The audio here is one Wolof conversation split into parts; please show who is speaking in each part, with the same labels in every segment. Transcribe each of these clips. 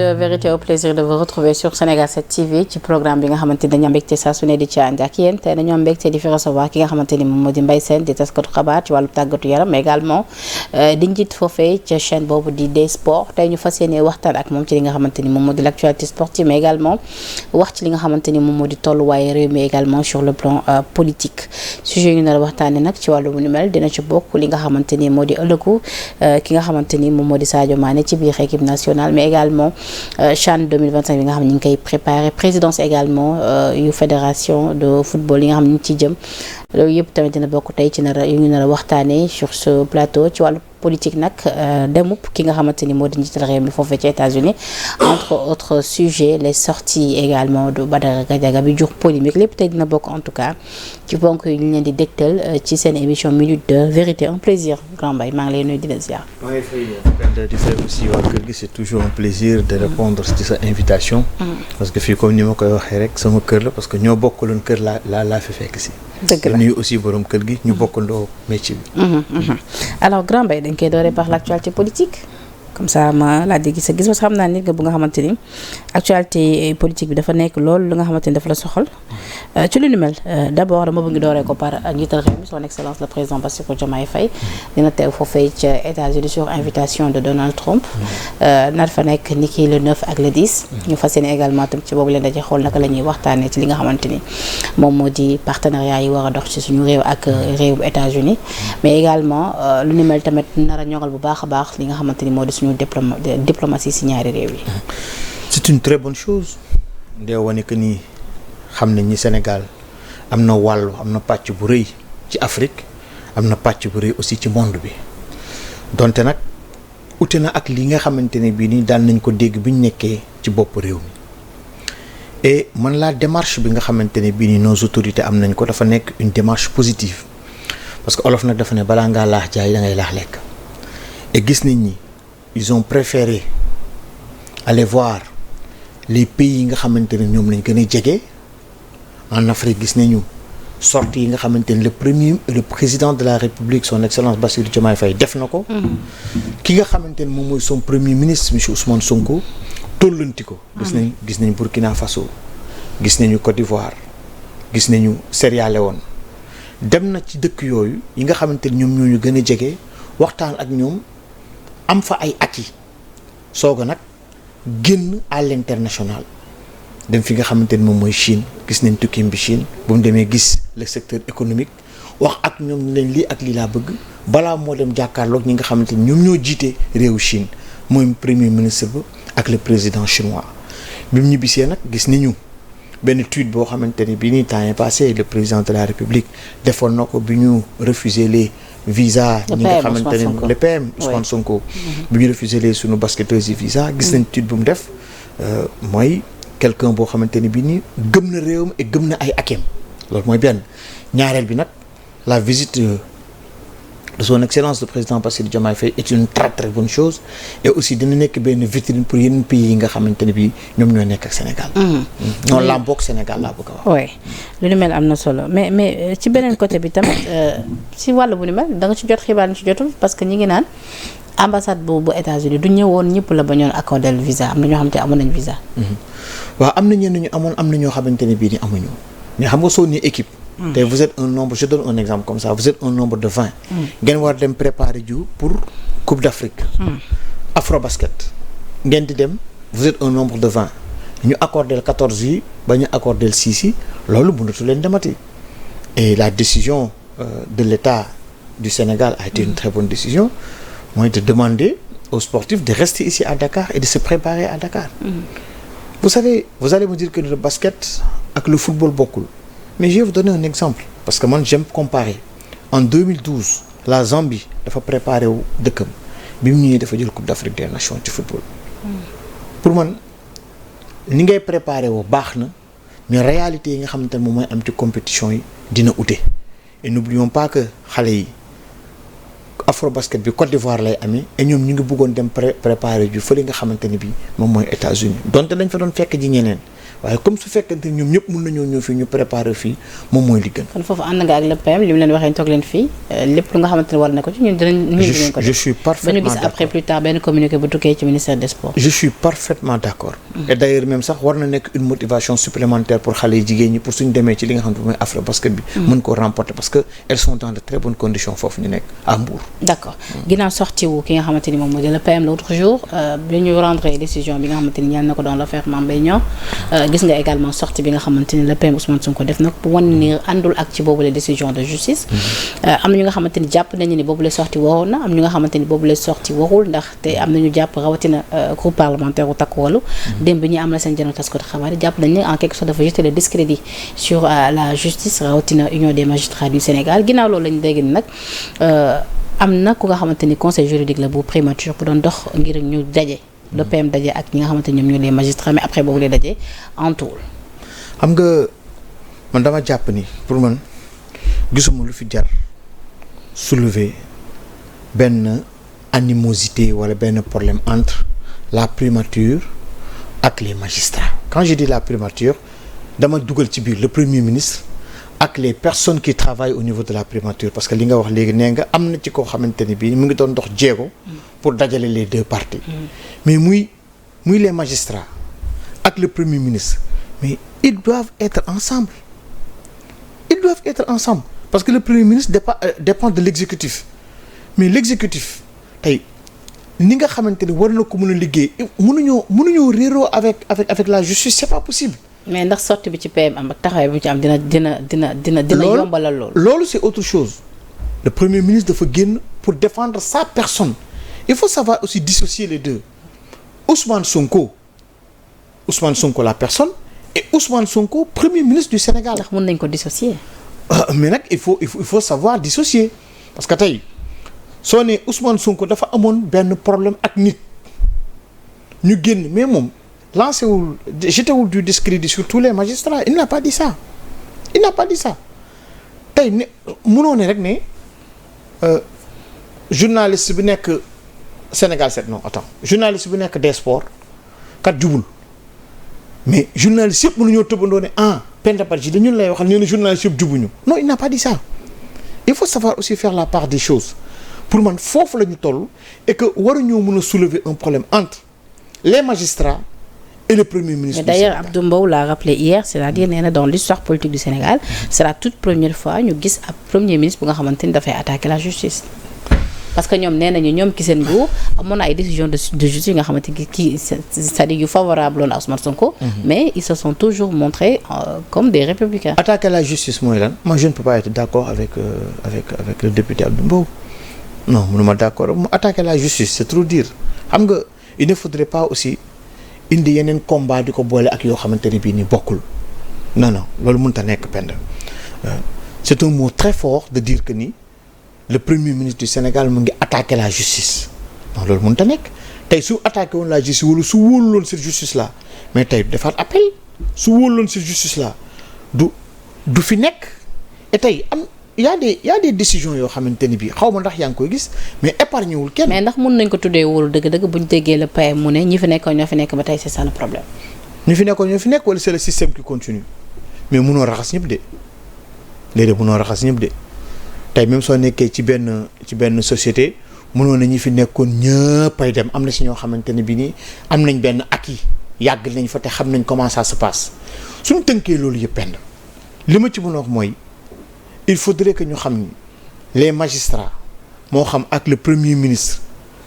Speaker 1: de vérité au plaisir de vous retrouver sur Sénégal 7 TV ci programme bi nga xamante ni dañu am mbégte saa su ne di ci ànd ak yéen tey dañoo am mbégte di fi recevoir ki nga xamante ni moom moo di Mbaye Sène di taskatu xabaar ci wàllu tàggatu yaram mais également di njiit foofee ca chaîne boobu di des sports tey ñu fas yéene waxtaan ak moom ci li nga xamante ni moom moo di l'actualité sportive mais également wax ci li nga xamante ni moom moo di tolluwaaye réew mi également sur le plan politique sujet yu ñu nar a waxtaanee nag ci wàllu bu ñu mel dina ci bokk li nga xamante ni moo di ëllëgu ki nga xamante ni moom moo di Sadio Mané ci biir équipe nationale mais également CHAN 2025 bi nga xam ne ñu ngi koy préparé présidence également yu fédération de football yi nga xam ne ñu ngi ciy jëm loolu yëpp tamit dina bokk tey ci nar a yu ñu nar a waxtaanee sur ce plateau ci wàllu politique nag demup ki nga xamante ni moo di njiital réew mi foofee ci États-Unis entre autres sujets les sorties également de Badara Gadiaga bi jur polémique lépp tey dina bokk en tout cas ci ponk yi ñu leen di dégtal ci seen émission minute de vérité un plaisir grand Mbaye maa ngi lay nuyu di la ziar.
Speaker 2: maa ngi fay di fay aussi waa kër gi c'est toujours un plaisir de répondre ci sa invitation. parce que fii comme ni ma koy waxee rek sama kër la parce que ñoo bokkaloon kër laa fi fekk si.
Speaker 1: dëgg la
Speaker 2: nuyu aussi borom kër gi ñu bokkandoo métier bi.
Speaker 1: alors grand Mbaye dañ koy dooree par l'actualité politique comme ça ma laa dégg sa gis parce que xam naa nit nga bu nga xamante ni actualité politique bi dafa nekk loolu lu nga xamante ni dafa la soxal ci lu ni mel d'abord dama bëgg dooree ko par njiital réew mi son excellence le président Bassirou Diomaye Faye dina teew foofee ca États-Unis sur invitation de Donald Trump nar fa nekk ni ki le 9 ak le 10 ñu fas yéene également tam ci boobu leen daje xool naka la ñuy waxtaanee ci li nga xamante ni moom moo di partenariat yi war a dox ci suñu réew ak réewu États-Unis mais également lu ni mel tamit nar a ñoŋal bu baax a baax li nga xamante ni moo di suñu diplomatie si ñaari réew yi.
Speaker 2: c'est une très bonne chose dee wane que ni xam nañ ni Sénégal am na wàllu am na pàcc bu rëy ci Afrique am na pàcc bu rëy aussi ci monde bi donte nag ute na ak li nga xamante ne bii nii daal nañ ko dégg bi ñu nekkee ci bopp réew mi et man la démarche bi nga xamante ne bii nii nos autorités am nañ ko dafa nekk une démarche positive parce que olof nag dafa ne balaa ngaa laax jaay da ngay laax lekk et gis nañ ni ils ont préféré aller voir les pays yi nga xamante ne ñoom lañ gën a jege en Afrique gis nañu sortie yi nga xamante ne le président de la République son excellence Bassirou Diomaye Faye def na ko. ki nga xamante ne moom mooy son premier ministre monsieur Ousmane Sonko tollanti ko. gis nañ Burkina Faso gis nañu Côte d'Ivoire gis nañu Sierra Leone dem na ci dëkk yooyu yi nga xamante ne ñoom ñoo ñu gën a jege waxtaan ak ñoom. am fa ay acquis soog a nag génn à l'international dem fi nga xamante ni moom mooy Chine gis nañ tukkim bi Chine bu mu demee gis le secteur économique wax ak ñoom ñu leen lii ak lii laa bëgg balaa moo dem jàkkaarloog ñi nga xamante ni ñoom ñoo jiite réewu Chine mooy premier ministre ba ak le président chinois bi mu ñibbisee nag gis nañu benn tweet boo xamante ni bi ni temps yi passé le président de la République defoon na ko bi ñu refuser les visa ñi nga xamante ne le PM Ousmane Sonko bi ñu refusé les sunu basketteurs yi visa gis nañ tuuti bu mu def mooy quelqu'un boo xamante ne bii nii gëm na réewam et gëm na ay akem loolu mooy benn ñaareel bi nag la visite de son excellence le président Bassirou Diomaye Faye est une très très bonne chose et aussi dina nekk benn vitrine pour yeneen pays yi nga xamante ne bii ñoom ñoo nekk ak Sénégal noonu laa bokk Sénégal laa bëgg a wax
Speaker 1: oui lu ni mel am na solo mais ci beneen côté bi tamit ci wàllu bu ni mel da nga ci jot xibaar ñu ci jotul parce que ñi ngi naan ambassade bu États-Unis du ñëwoon ñëpp la bañoon accordé le visa am na ñoo xamante ne amoon nañ visa
Speaker 2: waaw am na ñenn ñu amoon am na ñoo xamante ne bii ni amuñu mais xam nga soo nee équipe te vous êtes un nombre je donne un exemple comme ça vous êtes un nombre de 20 ngeen war dem préparer ju pour Coupe d'Afrique Afrobasket ngeen di dem vous êtes un nombre de 20 ñu accordé 14 yi ba ñu accordé 6 yi loolu mënatu leen demati et la décision de l'État du Sénégal a été une très bonne décision mooy de demander aux sportifs de rester ici à Dakar et de se préparer à Dakar vous savez vous allez me dire que le basket ak le football bokkul mais je vais vous donner un exemple parce que man j'aime comparer en 2012 la Zambie dafa préparé wu dëkkam bi mu ñëwee dafa jël Coupe d'Afrique des Nations ci football pour man ni ngay préparé woo baax na mais réalité yi nga xamante ne moom mooy am ci compétition yi dina ute et n'oublions pas que xale yi Afrobasket bi Côte d'Ivoire lay amee et ñoom ñu ngi bëggoon dem préparer ju fële nga xamante ne bi moom mooy États-Unis donte dañ fa doon fekk ji ñeneen waaye comme su fekkente ñoom ñëpp mën nañoo ñëw fii ñu préparer fii moom mooy li gën.
Speaker 1: kon foofu ànd nga ak le PM li mu leen waxee ñu toog leen fii lépp lu nga xamante ne war na ko ci ñun dinañ ko def.
Speaker 2: je suis parfaitement
Speaker 1: ba ñu gis après plus tard benn communiqué bu tukkee ci ministère des sports.
Speaker 2: je suis parfaitement d'accord. Et d'ailleurs même sax war na nekk une motivation supplémentaire pour xale yi jigéen ñi pour suñu demee ci li nga xam ne mooy Afrobasket bi. mën ko remporter parce que elles sont dans de très bonnes conditions foofu ñu nekk à Mbour.
Speaker 1: d'accord ginnaaw sorti wu ki nga xamante ni moom moo di le PM l'autre jour bi ñu rendre décision bi nga xamante ni ñaan na ko dans l'affaire Mame Mbaye Niang gis nga également sortie bi nga xamante ni le PM Ousmane Sonko def na ko wan ni àndul ak ci boobu la décision de justice. am na ñu nga xamante ni jàpp nañu ni boobu la sortie waroon na am ñu nga xamante ni boobu la sortie warul ndax te am nañu jàpp rawatina groupe parlementaire u Takku Wallu démb bi ñu am la seen jano taskatu xabaar yi jàpp nañ ne en quelque sorte dafa jeter le discrédit sur la justice rawatina union des magistrats du Sénégal ginnaaw loolu lañu dégg ni nag am na ku nga xamante ni conseil juridique la bu primature bu doon dox ngir ñu daje le PM daje ak ñi nga xamante ni ñoom ñoo les magistrats mais après boobu lay daje entour
Speaker 2: xam nga man dama jàpp ni pour man gisuma lu fi jar soulever benn animosité wala benn problème entre la primature ak les magistrats quand je dis la primature dama dugal ci biir le premier ministre ak les personnes qui travaillent au niveau de la primature parce que li nga wax léegi nee nga am na ci koo xamante ni bii mu ngi doon dox jéego pour dajale les deux parties mais muy les magistrats ak le premier ministre mais ils doivent être ensemble parce que le premier ministre dépend de l'exécutif mais l'exécutif tey ni nga xamante ni war na ko mën a liggéey mënuñoo réeroo avec la justice c'est pas possible.
Speaker 1: mais ndax sortie bi ci PM am ak taxawaay bi ci am dina yombalal
Speaker 2: loolu c'est autre chose le premier ministre dafa génn pour défendre sa personne il faut savoir aussi dissocier les deux Ousmane Sonko la personne et Ousmane Sonko premier ministre du Sénégal.
Speaker 1: ndax mën nañ ko dissocier.
Speaker 2: mais nag il faut savoir dissocier parce que tey soo nee Ousmane Sonko dafa amoon benn problème ak nit ñu génn mais moom jetewul du discrédit sur tous les magistrats il n'a pas dit ça tey ne mënoo ne rek ne journaliste bi nekk Sénégal 7 non attends journaliste bi nekk des sports kat jubul mais journaliste yëpp mënuñoo tëbandoo ne Penda Badji dañu lay waxal ñu ne journaliste yëpp jubuñu non il n'a pas dit ça il faut savoir aussi faire la part des choses pour man foofu la ñu toll et que waruñoo mën a soulever un problème entre les magistrats et le premier ministre.
Speaker 1: Mais d'ailleurs Abdou Mbow l'a rappelé hier c'est-à-dire nee na dans l'histoire politique du Sénégal c'est la toute première fois ñu gis ab premier ministre bu nga xamante ni dafay attaquer la justice. parce que ñoom nee nañu ñoom ki seen nguur amoon na ay décisions de justice yi nga xamante ni c'est-à-dire yu favorable woon à Ousmane Sonko. mais ils se sont toujours montrés comme des républicains.
Speaker 2: attaquer la justice mooy lan moi je ne peux pas être d'accord avec le député Abdou Mbow non mënuma d'accord mu attaquer la justice c'est trop dire xam nga il ne faudrait pas aussi indi yeneen combat di ko boole ak yoo xamante ne bii ni bokkul non loolu mënut a nekk Penda c'est un mot très fort de dire que ni le premier ministre du Sénégal mu ngi attaquer la justice non loolu mënut a nekk tey su attaqué woon la justice wala su wóoluloon cette justice là mais tey defaat appel su wóoluloon cette justice là du fi nekk et tey y a des décisions yoo xamante ni bii xaw ma ndax yaa ngi koy gis mais épargné wul kenn.
Speaker 1: mais ndax mun nañ ko tuddee wóolu dëgg-dëgg bu ñu déggee le PM mu ne ñi fi nekkoon ñoo fi nekk ba tey c'est ça le problème.
Speaker 2: ñi fi nekkoon ñoo fi nekk wala c'est le système qui continue mais munoo raxas ñëpp de léeg-léeg munoo raxas ñëpp de tey même soo nekkee ci benn société mënoo na ñi fi nekkoon ñëpp ay dem am na si ñoo xamante ne bii nii am nañ benn acquis yàgg nañ fa te xam nañ comment ça se passe suñu tënkee loolu yëpp Penda li ma ci mën a wax mooy. il faudrait que ñu xam ni les magistrats moo xam ak le premier ministre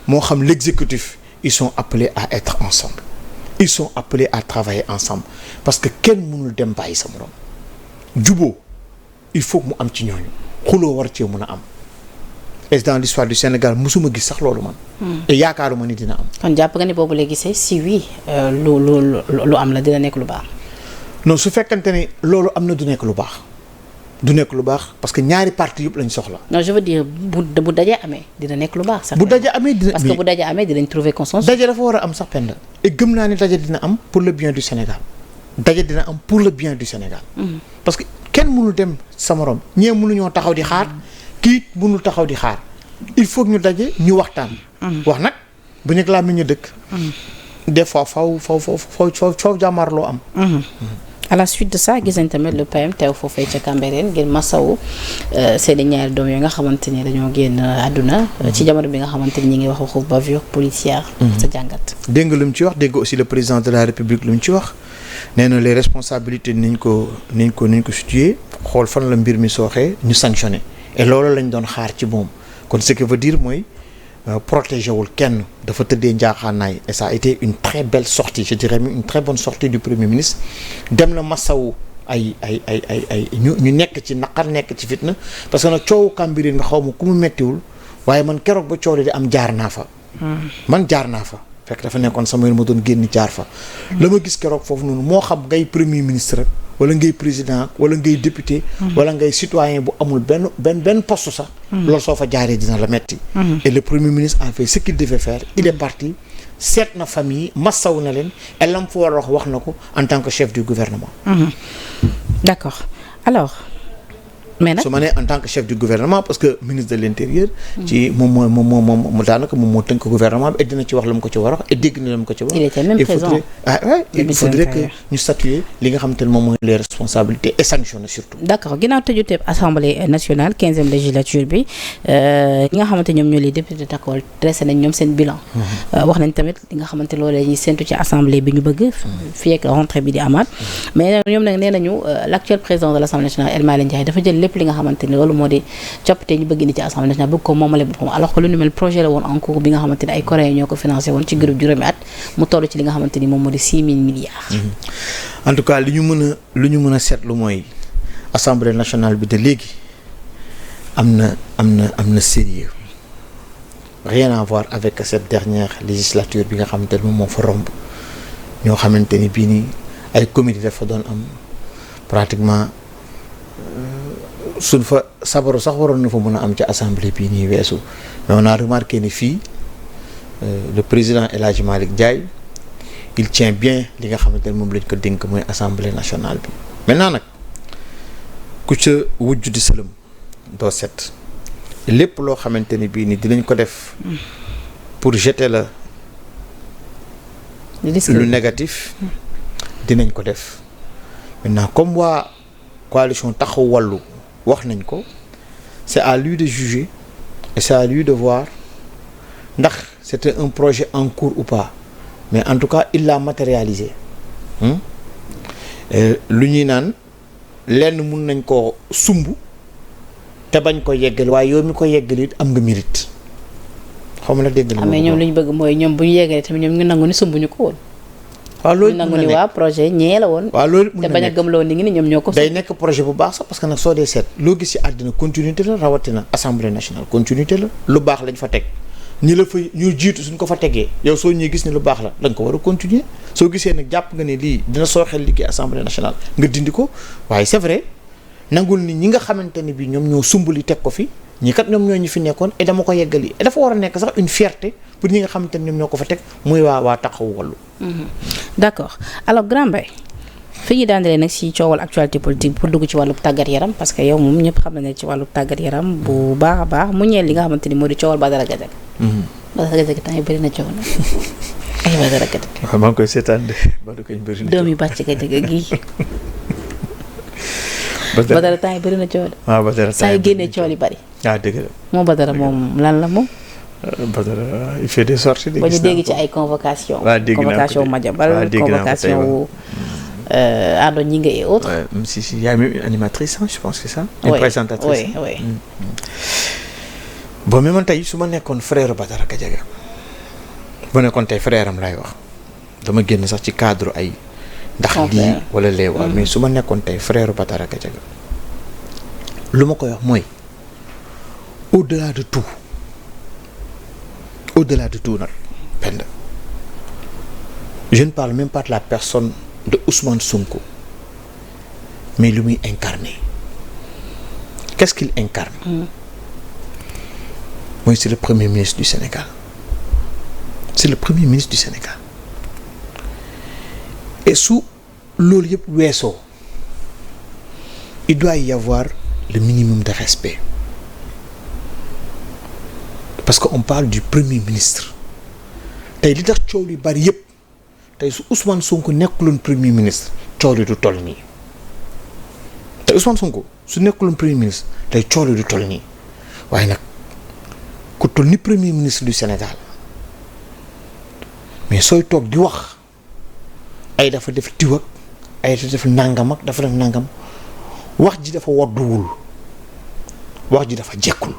Speaker 2: moo xam l'exécutif ils sont appelés à être ensemble ils sont appelés à travailler ensemble parce que kenn mënul dem bàyyi sa morom juboo il faut que mu am ci ñooñu xuloo war cee mën a am et dans l'histoire du Sénégal mosuma gis sax loolu man. et yaakaaruma ni dina am.
Speaker 1: kon jàpp nga ni boobu la gisee si oui lu am la dina nekk lu baax.
Speaker 2: non su fekkante ni loolu am na du nekk lu baax. du nekk lu baax parce que ñaari parti yëpp lañ soxla.
Speaker 1: non je veux dire bu daje amee dina nekk lu baax.
Speaker 2: bu daje amee dina
Speaker 1: parce que bu daje amee dinañ trouver consensus.
Speaker 2: daje dafa war a am sax Penda. et gëm naa ne daje dina am pour le bien du Sénégal daje dina am pour le bien du Sénégal. parce que kenn mënul dem sa morom ñee mënuñoo taxaw di xaar kii mënul taxaw di xaar il faut que ñu daje ñu waxtaan. wax nag bu nekk laa mi ñu dëkk. des fois faw jàmmarloo am.
Speaker 1: à la suite de ça gis nañ tamit le PM teew foofee ca Cambérène ngir masawu seen i ñaari doom yooyu nga xamante ni dañoo génn àdduna. ci jamono bi nga xamante ni ñi ngi wax waxu bavure policière. sa jàngat.
Speaker 2: dégg nga lu mu ci wax dégg nga aussi le président de la République lu mu ci wax nee na les responsabilités niñ ko situé xool fan la mbir mi sooxee ñu sanctionné et loolu lañ doon xaar ci moom kon ce qui veut dire mooy. protégé wul kenn dafa tëddee njaaxaanaay et ça a été une très belle sortie je dirais même une très bonne sortie du premier ministre dem na masawu ay ñu nekk ci naqar nekk ci fitna parce que nag coowu Cambérène bi xaw ma ku mu mettiwul waaye man keroog ba coow di am jaar naa fa. man jaar naa fa fekk dafa nekkoon sama yoon ma doon génn jaar fa. la ma gis keroog foofu noonu moo xam ngay premier ministre rek wala ngay président wala ngay député. wala ngay citoyen bu amul benn poste sax. loolu soo fa jaaree dina la metti. et le premier ministre a fait ce qu'il devait faire il est parti seet na famille massaw na leen et lam fa war a wax na ko en tant que chef du gouvernement.
Speaker 1: d'accord alors. mais nag
Speaker 2: su ma nee en tant que chef du gouvernement parce que ministre de l'intérieur. ci moom daanaka moom moo tënk gouvernement bi et dina ci wax la mu ko ci war a wax et dégg na la mu ko ci wax.
Speaker 1: il était même présent.
Speaker 2: il faudrait que ñu statuer li nga xamante ne moom mooy les responsabilités et sanctionner surtout.
Speaker 1: d'accord ginnaaw tëjutee assemblée nationale 15e législature bi ñi nga xamante ñoom ñoo les députés d'accord dressé nañ ñoom seen bilan. wax nañ tamit li nga xamante loolu la ñuy séntu ci assemblée bi ñu bëgg. fii ak rentrée bi di amaat mais ñoom nag nee nañu l'actuel président de l'Assemblée nationale El Malick Ndiaye dafa jël lépp li nga xamante ni loolu moo di coppite ñu bëgg indi ci assemblée nationale bëgg ko moomale boppam alors que lu ni mel projet la woon en cours bi nga xamante ni ay coréens ñoo ko financé woon ci groupe juróomi at mu toll ci li nga xamante ni moom moo di 6 000 milliards.
Speaker 2: en tout cas li ñu mën a seetlu mooy assemblée nationale bi de léegi am na sérieux rien à voir avec cette dernière législature bi nga xamante ni moom moo fa romb ñoo xamante ni bii nii ay comité dafa doon am pratiquement. suñ fa sabaru sax waroon na fa mën a am ci assemblée bii nii weesu mais on a remarqué ni fii le président El Hadji Malick Ndiaye il tient bien li nga xamante ne moom lañ ko dénk mooy assemblée nationale bi maintenant nag ku ca wujj di sëlëm doo set lépp loo xamante ni bii nii dinañ ko def pour jeter la lu négatif dinañ ko def maintenant comme waa coalition Taxawu Wallu wax nañ ko c'est à lui de juger et c'est à lui de voir ndax c'était un projet en cours ou pas mais en tout cas il l'a matérialisé lu ñuy naan lenn mun nañ ko sumb te bañ ko yeggal waaye yow mi ko yeggal it am nga mérite xaw ma la dégg na
Speaker 1: mais ñoom li ñu bëgg mooy ñoom bu ñu yeggalee tamit ñoom ñu nangu ni sumb ñu ko woon.
Speaker 2: waaw loolu
Speaker 1: nangu ni waa projet ñee la woon.
Speaker 2: waaw loolu
Speaker 1: te bañ a gëmloo nit ñi ni ñoom ñoo ko.
Speaker 2: day nekk projet bu baax sax parce que nag soo dee seet loo gis ci àddina continuité la rawatina assemblée nationale continuité la lu baax lañ fa teg ñi la fa ñu jiitu suñ ko fa tegee yow soo ñëwee gis ne lu baax la da nga ko war a continuer soo gisee nag jàpp nga ne lii dina sooxeel liggéey assemblée nationale nga dindi ko waaye c'est vrai nangul ni ñi nga xamante ne bi ñoom ñoo sumbali teg ko fi ñi kat ñoom ñoo ñu fi nekkoon et dama ko yeggali et dafa war a nekk sax une fierté pour ñi nga xamante ne ñoom ñoo ko fa teg muy waa Taxawu Wallu.
Speaker 1: d'accord alors Grand Mbaye fi ñu daandalee nag si coowal actualité politique pour dugg ci wàllu tàggat yaram parce que yow moom ñëpp xam na ne ci wàllu tàggat yaram bu baax a baax mu ñeel li nga xamante ni moo di coowal Badara Gadiaga. Badara Gadiaga temps yi bëri na coow na ay Badara Gadiaga.
Speaker 2: waaw maa ngi koy seetaan de Badara kañ bëri na.
Speaker 1: doom yu bàcc Gadiaga gii. Badara temps yi bëri na coow de.
Speaker 2: waaw Badara
Speaker 1: saa yu génnee coow li bëri.
Speaker 2: dëgg la.
Speaker 1: moom Badara moom lan la moom.
Speaker 2: Badara il fait des sorties de.
Speaker 1: ba ñu dégg ci ay convocation.
Speaker 2: waaw dégg naa ko
Speaker 1: convocation Madiambal convocation wu Ado Gningue et autres.
Speaker 2: si il y a même une animatrice je pense que ça. une présentatrice.
Speaker 1: oui.
Speaker 2: bon mais man tey su ma nekkoon frère Badara Gadiaga bu nekkoon tey frère am laay wax dama génn sax ci cadre ay. ndax lii wala lee waaw mais su ma nekkoon tey frère Badara Gadiaga lu ma koy wax mooy au-delà de tout nag Penda je ne parle même pas de la personne de Ousmane Sonko mais lu muy incarner qu'est-ce qu'il incarne mooy c'est le premier ministre du Sénégal et su loolu yëpp weesoo il doit y avoir le minimum de respect parce que on parle du premier ministre tey li tax coow li bari yëpp tey su Ousmane Sonko nekkuloon premier ministre coow li du toll nii tey Ousmane Sonko su nekkuloon premier ministre tey coow li du toll nii waaye nag ku toll ni premier ministre du Sénégal mais sooy toog di wax ay dafa def diw ak ay dafa def nangam ak dafa def nangam wax ji dafa wodduwul wax ji dafa jekkul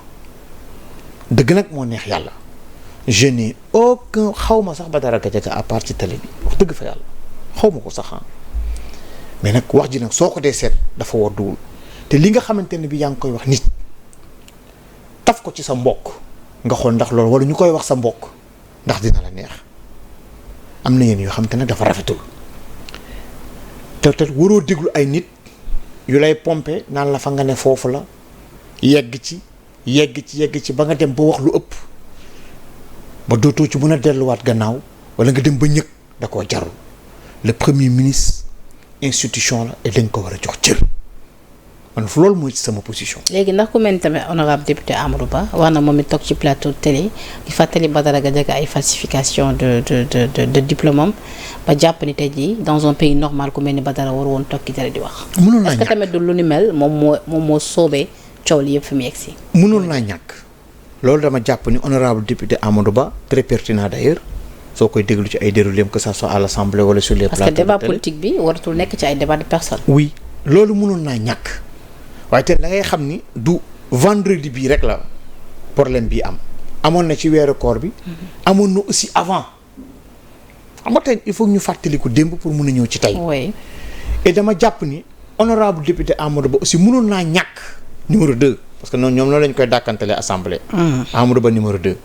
Speaker 2: dëgg nag moo neex yàlla je n'ai aucun xaw ma sax Badara Gadiaga à part ci télé bi wax dëgg fa yàlla xaw ma ko sax mais nag wax ji nag soo ko dee seet dafa wodduwul te li nga xamante ne bi yaa ngi koy wax nit taf ko ci sa mbokk nga xool ndax loolu wala ñu koy wax sa mbokk ndax dina la neex am na yéen yoo xamante ne dafa rafetul te waroo déglu ay nit yu lay pompe naan la fa nga ne foofu la yegg ci ba nga dem ba wax lu ëpp ba dootoo ci mën a delluwaat gannaaw wala nga dem ba ñëg da koo jarul le premier ministre institution la et dañ ko war a jox cër man fu loolu mooy ci sama position.
Speaker 1: léegi ndax ku mel ni tamit honorable député Amadou Ba wax na moom it toog ci plateau télé di fàttali Badara Gadiaga ay falsification de diplôme am ba jàpp ni tey jii dans un pays normal ku mel ni Badara war woon toog ci télé di wax.
Speaker 2: mënoon naa ñàkk
Speaker 1: est-ce que tamit du lu ni mel moom moo soobee coow li yëpp fi mu yegg si.
Speaker 2: mënoon naa ñàkk loolu dama jàpp ni honorable député Amadou Ba très pertinent d'ailleurs soo koy déglu ci ay déroulés que ça soit à l'Assemblée wala sur les plateaux
Speaker 1: parce que débat politique bi waratul nekk ci ay débat de personne.
Speaker 2: oui loolu mënoon naa ñàkk waaye te da ngay xam ni du vendredi bii rek la problème bii amoon na ci weeru koor bi. amoon na aussi avant xam nga tey il faut ñu fàttaliku démb pour mun a ñëw ci tey.
Speaker 1: oui
Speaker 2: et dama jàpp ni honorable député Amadou Ba aussi mënoon naa ñàkk numéro 2 parce que noonu ñoom noonu lañ koy dàkkantelee assemblée. Amadou Ba numéro 2.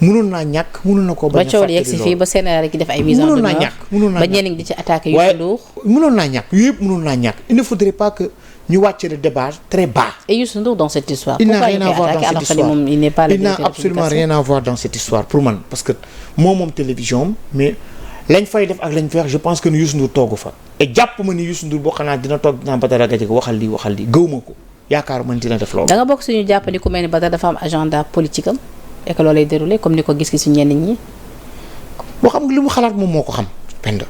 Speaker 2: mënoon naa ñàkk mënoon na koo bañ a fàttali loolu
Speaker 1: ba coow li yegg si fii ba Sénégal rek def ay mise en demeure
Speaker 2: mënoon naa
Speaker 1: ba ñeneen di ci attaqué yu Ndour.
Speaker 2: mënoon naa ñàkk yooyu yëpp mënoon naa ñàkk il ne faudrait pas que ñu wàcce le débat très bas.
Speaker 1: Et Youssou Ndour dans cette histoire.
Speaker 2: Il n'a rien à voir dans cette histoire. Il n'a absolument rien à voir dans cette histoire pour man parce que moom télévision mais lañ fay def ak lañ fay wax je pense que ni Youssou Ndour toogu fa. et jàpp ma ni Youssou Ndour boo xanaa dina toog dinaa Badara Gadiaga waxal lii gëw ma ko yaakaar man dina def loolu.
Speaker 1: da nga bokk suñu jàpp ni ku mel ni Badara dafa am agenda politique am et que loolu lay déroulé comme ni ko gis-gisu ñenn ñi.
Speaker 2: boo xam nga li mu xalaat moom moo ko xam pend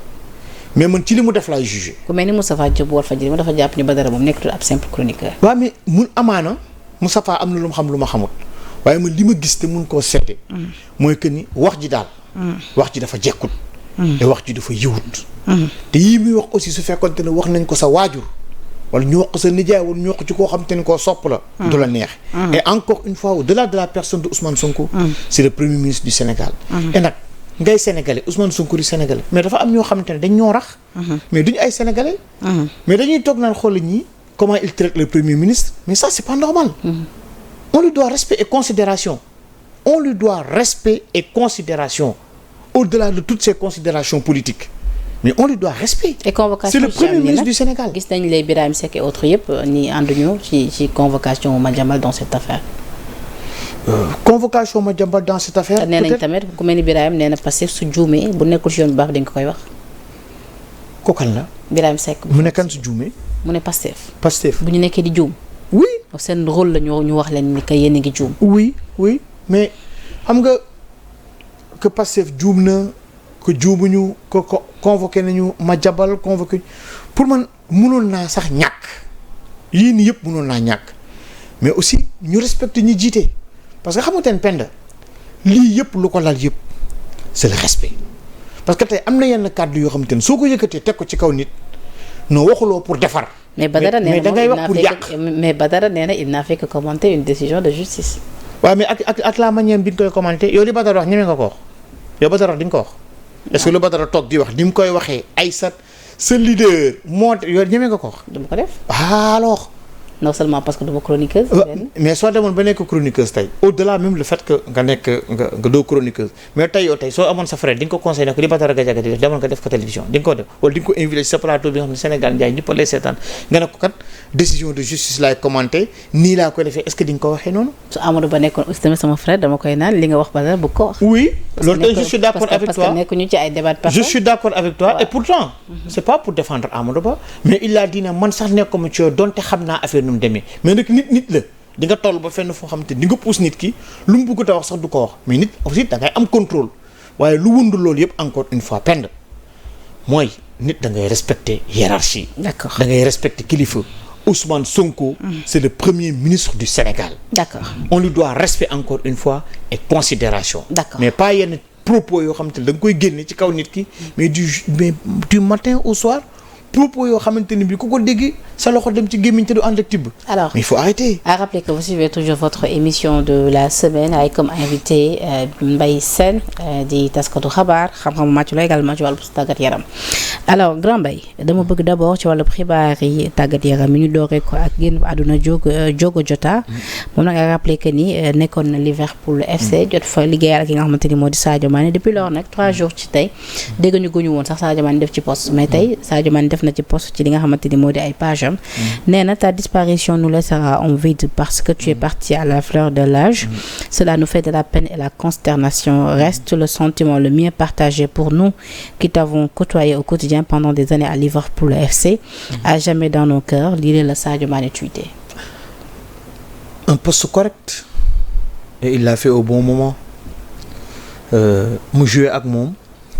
Speaker 2: mais man ci li mu def laay jugé.
Speaker 1: ku mel ni Moustapha Diop Walfadjri ma dafa jàpp ni Badara moom nekkatul ab simple chroniqueur.
Speaker 2: waaw mais mun amaana Moustapha am na lu mu xam lu ma xamut waaye man li ma gis te mun koo seete. mooy que ni wax ji daal. wax ji dafa jekkut. te wax ji dafa yiwut. te yii muy wax aussi su fekkoonte ne wax nañ ko sa waajur wala ñu wax ko sa nijaay wala ñu wax ko ci koo xam te ni koo sopp la. du la neex. et encore une fois au-delà de la personne de Ousmane Sonko. c'est le premier ministre du Sénégal. et nag ngay sénégalais Ousmane Sonko di sénégalais mais dafa am ñoo xamante ne dañ ñoo rax. mais duñu ay sénégalais. mais dañuy toog naan xool ñii comment il traite le premier ministre mais ça c'est pas normal. on lui doit respect et considération. on lui doit respect et considération au-delà de toutes ces considérations politiques mais on lui doit respect.
Speaker 1: et convocation
Speaker 2: c'est le premier ministre du Sénégal.
Speaker 1: gis nañ les Birahim Seck et autres yëpp ñi ànduñu ci convocation Madiambal dans cette affaire.
Speaker 2: convocation Madiambal dans cette affaire.
Speaker 1: nee nañ tamit ku mel ni Birahim nee na Pastef su juumee bu nekkul ci yoon bu baax dañ ko koy wax.
Speaker 2: ko kan la.
Speaker 1: Birahim Seck.
Speaker 2: mu ne kan su juumee.
Speaker 1: mu ne Pastef.
Speaker 2: Pastef
Speaker 1: bu ñu nekkee di juum.
Speaker 2: oui.
Speaker 1: seen rôle la ñu wax leen ni que yéen a ngi juum.
Speaker 2: oui mais xam nga que Pastef juum na que juumuñu ko convoqué nañu Madiambal convoqué pour man mënoon naa sax ñàkk yii nii yëpp mënoon naa ñàkk mais aussi ñu respecté ñi jiite parce que xamante ne pend lii yëpp lu ko lal yëpp c'est le respect parce que tey am na yenn kàddu yoo xamante ne soo ko yëkkatee teg ko ci kaw nit noo waxuloo pour defar.
Speaker 1: mais Badara nee na
Speaker 2: da ngay wax pour yàq
Speaker 1: mais Badara nee na il n'a fait que commenter une décision de justice.
Speaker 2: waaw mais ak la manière bi nga koy commenter yow li Badara wax ñeme nga ko wax yow Badara wax di nga ko wax. est-ce que lu Badara toog di wax ni mu koy waxee ay sa leader moo yow ñeme nga ko wax.
Speaker 1: dama ko def.
Speaker 2: alors.
Speaker 1: non seulement parce que duma chroniqueuse.
Speaker 2: mais soo demoon ba nekk chroniqueuse tey au-delà même le fait que nga nekk nga doo chroniqueuse mais tey yow tey soo amoon sa frère di nga ko conseillé ne ko li Badara Gadiaga di def demoon nga def ko télévision di nga ko def wala di nga ko invité ci sa plateau bi nga xam ne Sénégal njaay ñëpp a lay seetaan nga ne ko kat décision de justice laay commenté nii laa koy defee est-ce que di nga ko waxee noonu.
Speaker 1: su Amadou Ba nekkoon aussi tamit sama frère dama koy naan li nga wax Badara bu ko wax.
Speaker 2: oui loolu tey je suis d'accord avec toi
Speaker 1: parce que nekkuñu ci ay débat de personne.
Speaker 2: je suis d'accord avec toi et pourtant c'est pas pour défendre Amadou Ba mais il a dit ne man sax nekkuma ci yow donte xam naa affaire nu mu demee mais nag nit la di nga toll ba fenn foo xam te di nga pousse nit ki lu mu bëgg a wax sax du ko wax mais nit aussi da ngay am contrôle waaye lu wundu loolu yëpp encore une fois pend mooy nit da ngay respecter hiérarchie.
Speaker 1: D'accord.
Speaker 2: da ngay respecter kilifa. Ousmane Sonko. C'est le premier ministre du Sénégal.
Speaker 1: D'accord.
Speaker 2: On lui doit respect encore une fois et considération.
Speaker 1: D'accord.
Speaker 2: Mais pas yenn propos yoo xamante ne da nga koy génne ci kaw nit ki mais du matin au soir propos yoo xamante ne bi ku ko dégg sa loxo dem ci gémmiñ te du ànd ak tibb.
Speaker 1: Alors,
Speaker 2: mais il faut arrêter.
Speaker 1: à rappeler que vous suivez toujours votre émission de la semaine avec comme invité Mbaye Sène di taskatu xabaar xam-xamu màcc la également ci wàllu tàggat yaram. Alors grand Mbaye dama bëgg d'abord ci wàllu xibaar yi tàggat yaram yi ñu dooree ko ak génn àdduna Diogo Jota moom nag a rappelé que ni nekkoon na Liverpool FC jot fa liggéeyal ak ki nga xamante ni moo di Sadio Mané depuis lors nag 3 jours ci tey dégg ñu guñu woon sax Sadio Mané def ci poste mais tey Sadio Mané def na ci poste ci li nga xamante ni moo di ay page am nee na ta disparition nous laissera en vide parce que tu es parti à la fleur de l'âge. Cela nous fait de la peine et la consternation. Reste le sentiment le mieux partagé pour nous qui t'avons côtoyé au quotidien pendant des années à Liverpool FC. À jamais dans nos cœurs. Lii la Sadio Mané tweeté.
Speaker 2: Un poste correct et il l'a fait au bon moment. mu joué ak moom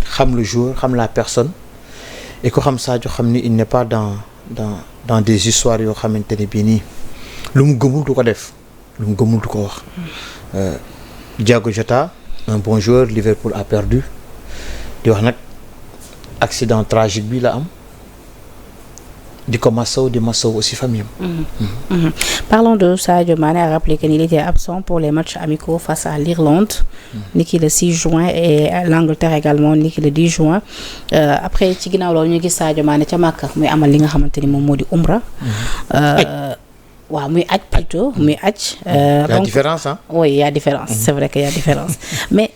Speaker 2: xam le joueur xam la personne et ko xam Sadio xam ni il n'est pas dans des histoires yoo xamante ne bii nii lu mu gëmul du ko def lu mu gëmul du ko wax. Diogo Jota un bon joueur Liverpool a perdu di wax nag accident tragique bi la am di ko massaw di massaw aussi famille am.
Speaker 1: Parlons de Sadio Mané a rappelé qu'il était absent pour les matchs amicaux face à l'Irlande niki le 6 juin et l'Angleterre également niki le 10 juin après ci ginnaaw loolu ñu gis Sadio Mané ca Makka muy amal li nga xamante ni moom moo di umra waaw muy aj plutôt muy aj
Speaker 2: y a différence hein?
Speaker 1: Oui, il y a différence c'est vrai qu'il y a différence mais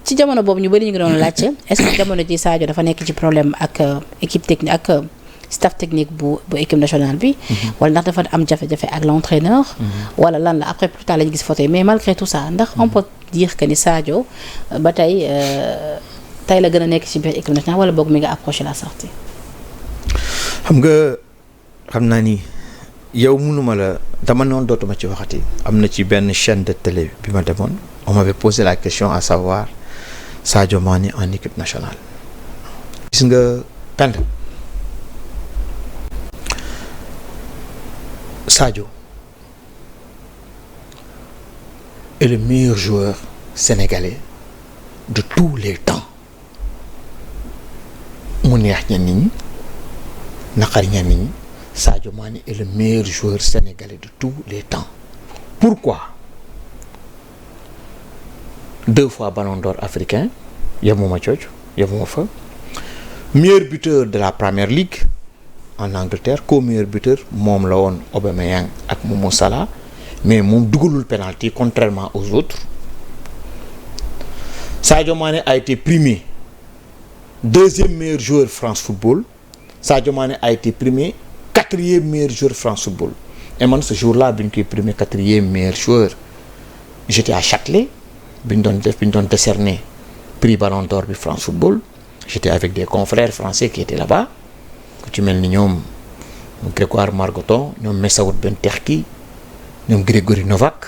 Speaker 1: ci jamono boobu ñu bëri ñu ngi doon laajte est-ce que jamono ji Sadio dafa nekk ci problème ak équipe technique ak staff technique bu équipe nationale bi wala ndax dafa am jafe-jafe ak l'entraîneur wala lan la après plus tard lañu gis photo yi mais malgré tout ça ndax on peut dire que ni Sadio ba tey la gën a nekk ci biir équipe nationale wala boog mi nga approché la sortie.
Speaker 2: xam naa ni yow mënuma la dama noonu dootuma ci waxati am na ci benn chaîne de télé bi ma demoon on m'avait posé la question à savoir Sadio Mané en équipe nationale gis nga Penda Sadio est le meilleur joueur sénégalais de tous les temps mu neex ñenn ñi naqari ñenn ñi Sadio Mané est le meilleur joueur sénégalais de tous les temps. Pourquoi? 2 fois ballon d'or africain yemuma cooc yemuma fa meilleur buteur de la Premier League en Angleterre co-meilleur buteur moom la woon Aubameyang ak Momo Salah mais moom dugalul penalty contrairement aux autres. Sadio Mané a été primé 2e meilleur joueur France Football. Sadio Mané a été primé 4e meilleur joueur France Football et man ce jour-là bi ñu koy primé 4e meilleur joueur j'étais à Châtelet bi ñu doon décerner prix Ballon d'Or bi France Football j'étais avec des confrères français qui étaient là-bas ku ci mel ni ñoom Grégoire Margoton ñoom Messaoud Ben Terki ñoom Grégory Novak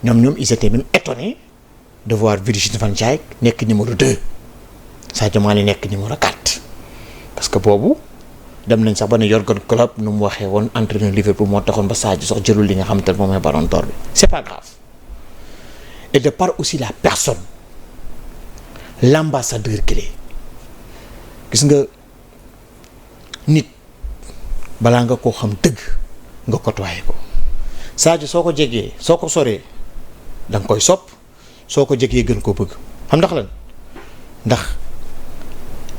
Speaker 2: ñoom ils étaient même étonnés de voir Virgil van Dijk nekk numéro 2 Sadio Mané nekk numéro 4 parce que boobu dem nañ sax ba ne Jürgen Klopp nu mu waxee woon entraîneur Liverpool moo taxoon ba Sadio sax jëlul li nga xamante ne moom mooy Ballon d'Or bi c'est pas grave et de par aussi la personne l'ambassadeur qu'il est gis nga nit balaa nga koo xam dëgg nga côtoyé ko Sadio soo ko jegee soo ko soree da nga koy sopp soo ko jegee gën koo bëgg xam ndax lan ndax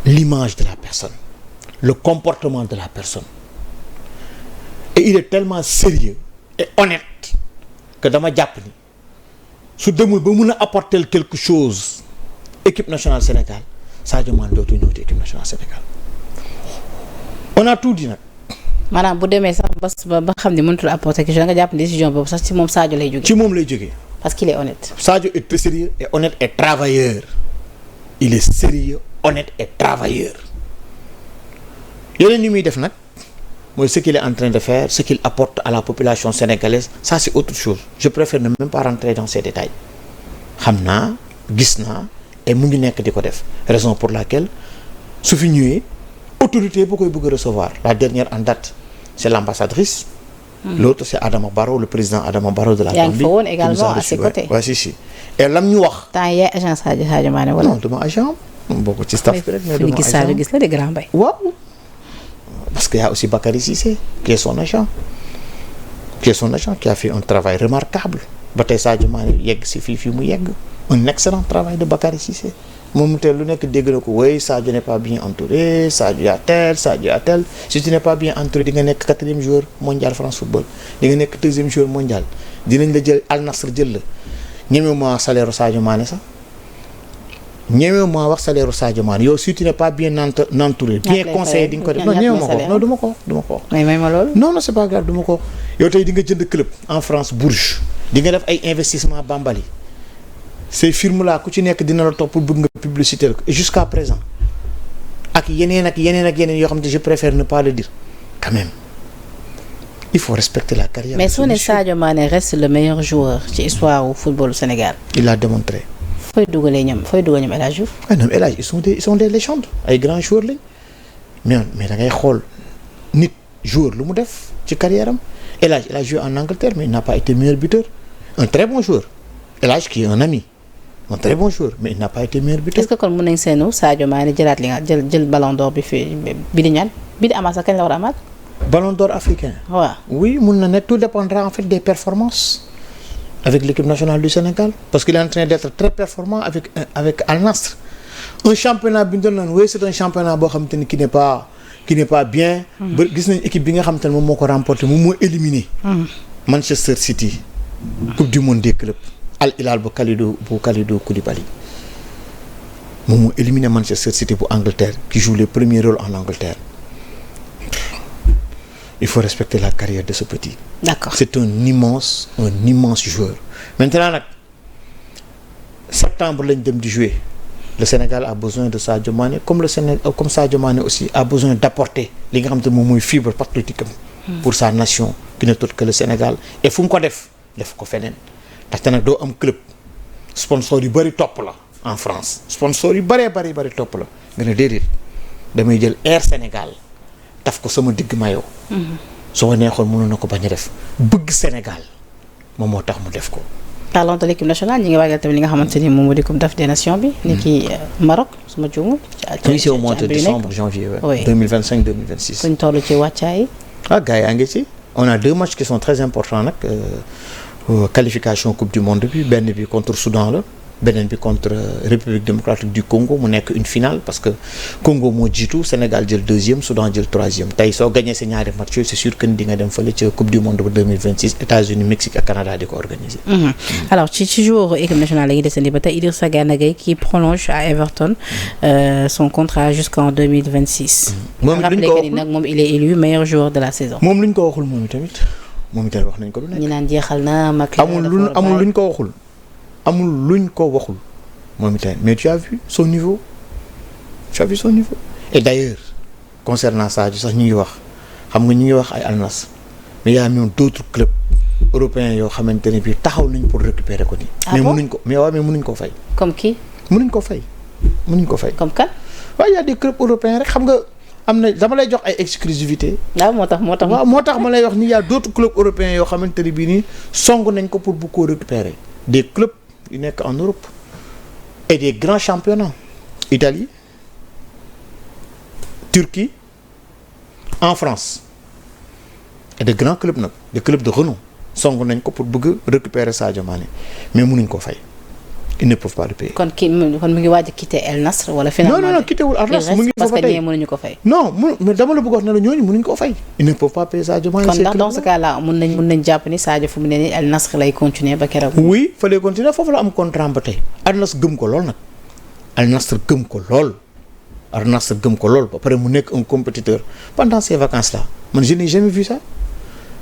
Speaker 2: l'image de la personne le comportement de la personne et il est tellement sérieux et honnête que dama jàpp ni su demul ba mun a apporter quelque chose équipe nationale Sénégal Sadio Mané dootu ñëw ci équipe nationale Sénégal on a tout dit nag.
Speaker 1: maanaam bu demee sax ba xam ne mënatul apporter quelque chose nga jàpp décision boobu sax ci moom Sadio lay jógee.
Speaker 2: ci moom lay jógee.
Speaker 1: parce qu'il est honnête.
Speaker 2: Sadio est très sérieux et honnête et travailleur il est sérieux honnête et travailleur. yeneen yi muy def nag mooy ce qu'il est en train de faire ce qu'il apporte à la population sénégalaise ça c'est autre chose je préfère ne même pas rentrer dans ces détails xam naa gis naa et mu ngi nekk di ko def raison pour laquelle su fi ñëwee autorité bu koy bëgg a recevoir la dernière en date c'est l'ambassadrice. L'autre c'est Adama Barrow, le président Adama Barrow de la Gambie.
Speaker 1: yaa ngi fa woon également à ses côtés.
Speaker 2: waaw si. et lam ñu wax.
Speaker 1: temps yaay agent Sadio Mané wala.
Speaker 2: non duma agent bokk ci staff bi rek mais duma agent
Speaker 1: gis la de Grand Mbaye.
Speaker 2: waaw parce que y a aussi Bakary Cissé qui est son agent qui a fait un travail remarquable ba tey Sadio Mané yegg si fii mu yegg un excellent travail de Bakary Cissé moom tey lu nekk dégg na ko oui Sadio n'est pas bien entouré Sadio a tel si tu n'es pas bien entouré di nga nekk 4e joueur mondial France Football di nga nekk 2e joueur mondial dinañ la jël Al Nassr jël la ñemewuma salaire Sadio Mané sax ñemewuma wax salaire Sadio Mané yow si tu n'es pas bien entouré bien conseillé di nga ko def non ñemewuma ko non du ma ko wax
Speaker 1: may ma loolu
Speaker 2: non c'est pas grave du ma ko yow tey di nga jënd club en France Bourges di nga def ay investissement Bambali ces firmes là ku ci nekk dina la topp bëgg nga publicité et jusqu'à présent ak yeneen yoo xam ne je préfère ne pas le dire quand même il faut respecter la carrière.
Speaker 1: mais soo ne Sadio Mané reste le meilleur joueur ci histoire du football au Sénégal.
Speaker 2: il l'a démontré.
Speaker 1: fooy dugalee ñoom El Hadj Diouf.
Speaker 2: ah non El Hadj ils sont des légendes ay grands joueurs lañ mais da ngay xool nit joueur lu mu def ci carrière am El Hadj il a joué en Angleterre mais il n'a pas été meilleur buteur un très bon joueur El Hadj qui est un ami. un très bon joueur mais il n'a pas été meilleur buteur.
Speaker 1: est-ce que kon mën nañ seenu Sadio Mané jëlaat li nga jël ballon d'or bi fii bi di ñaan bi di amaat sax kañ la war a amaat.
Speaker 2: ballon d'or africain.
Speaker 1: waaw
Speaker 2: oui mun na ne tout dépendra en fait des performances avec l'équipe nationale du Sénégal parce qu'il est en train d'être très performant avec Al Nassr un championnat bi ñu doon naan oui c'est un championnat boo xamante ni qui n'est pas bien. ba gis nañ équipe bi nga xamante ne moom moo ko remporté moom moo éliminé. Manchester City. coupe du monde des clubs. Al Hilal bu Kalidou Koulibaly moom moo éliminé Manchester City bu Angleterre qui joue les premiers rôles en Angleterre il faut respecter la carrière de ce petit.
Speaker 1: D'accord.
Speaker 2: C'est un immense joueur. Maintenant nag septembre lañ dem di jouer le Sénégal a besoin de Sadio Mané comme Sadio Mané aussi a besoin d'apporter li nga xam te moom mooy fibre patriotique am pour sa nation qui n'est autre que le Sénégal et fu mu ko def ko feneen. ndaxte nag doo am club sponsor yu bëri topp la en France sponsor yu bëree bëri topp la nga ne déedéet damay jël Air Sénégal taf ko sama digg mayo soo ko neexoon mënoon na ko bañ a def bëgg Sénégal moom moo tax mu def ko.
Speaker 1: parlant de l'équipe nationale ñi ngi waajal tamit li nga xamante ni moom moo di Coupe d'Afrique des Nations bi. ni ki Maroc suma juumul.
Speaker 2: oui c'est au mois de décembre janvier. oui 2025-2026.
Speaker 1: kuñ toll ci wàccaay.
Speaker 2: gars yi a ngi ci on a 2 matchs qui sont très importants nag. qualification coupe du monde bi benn bi contre Soudan la beneen bi contre République démocratique du Congo mu nekk une finale parce que Congo moo jiitu Sénégal jël 2e Soudan jël 3e tey soo gagné sa ñaari match yooyu c'est sûr que di nga dem fële ca coupe du monde ba 2026 États-Unis Mexique ak Canada di ko organiser.
Speaker 1: alors ci joueur équipe nationale la ñuy desandi ba tey Idrissa Gana Gueye qui prolonge à Everton son contrat jusqu'en 2026.
Speaker 2: moom it lu ñu ko waxul
Speaker 1: nag moom il est élu meilleur joueur de la saison.
Speaker 2: moom lu ñu ko waxul moom tamit. moom itam wax nañ ko lu nekk.
Speaker 1: ñi naan jeexal na
Speaker 2: amul luñ ko waxul moom itam mais tu as vu son niveau et d'ailleurs concernant Sadio sax ñu ngi wax xam nga ñu ngi wax ay Al Nassr mais y a même d'autres clubs européens yoo xamante ne bii taxaw nañ pour récupérer ko nii. mais mënuñ ko fay.
Speaker 1: comme qui.
Speaker 2: mënuñ ko fay.
Speaker 1: comme kan.
Speaker 2: waaw y a des clubs européens rek xam nga. am na dama lay jox ay exclusivité
Speaker 1: waaw moo tax
Speaker 2: ma lay wax ni y a d'autres clubs européens yoo xamante ne bii nii song nañ ko pour bu ko récupérer des clubs yu nekk en Europe et des grands championnats Italie Turquie en France et de grands clubs nag des clubs de renom song nañ ko pour bëgg récupérer Sadio Mané mais mënuñ ko fay. ils ne peuvent pas le payer. kon
Speaker 1: mu ngi waaj a quitter El Nassr wala finalement.
Speaker 2: non quitté wul Al Nassr mu ngi fa
Speaker 1: parce que ñee mënuñu ko fay.
Speaker 2: non mais dama la bëgg wax ne la ñooñu mënuñu ko fay. ils ne peuvent pas payer Sadio Mané.
Speaker 1: kon ndax dans ce cas là mën nañ jàpp ni Sadio fu mu ne nii El Nassr lay continuer ba keroog.
Speaker 2: oui fa lay continuer foofu la am contrat ba tey. Al Nassr gëm ko lool nag. Al Nassr gëm ko lool ba pare mu nekk un compétiteur pendant ces vacances là man je n'ai jamais vu ça.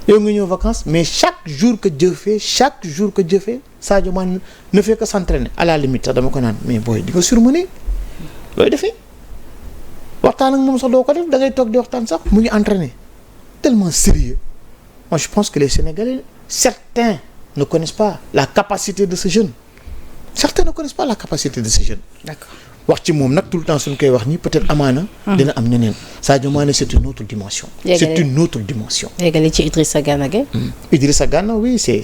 Speaker 2: yow nga ñëw vacances mais chaque jour que Dieu fait Sadio Mané ne fait que s'entraîner à la limite sax dama ko naan mais booy di nga surmené looy defee waxtaan ak moom sax doo ko def da ngay toog di waxtaan sax mu ngi entraîner tellement sérieux moi je pense que les Sénégalais certains ne connaissent pas la capacité de ce jeune. D'accord. wax ci moom nag tout le temps suñ koy wax nii peut-être amaana. dina am ñeneen Sadio Mané c'est une autre dimension. c'est une autre dimension.
Speaker 1: léegi ci Idrissa Gana Gueye.
Speaker 2: Idrissa Gana oui c'est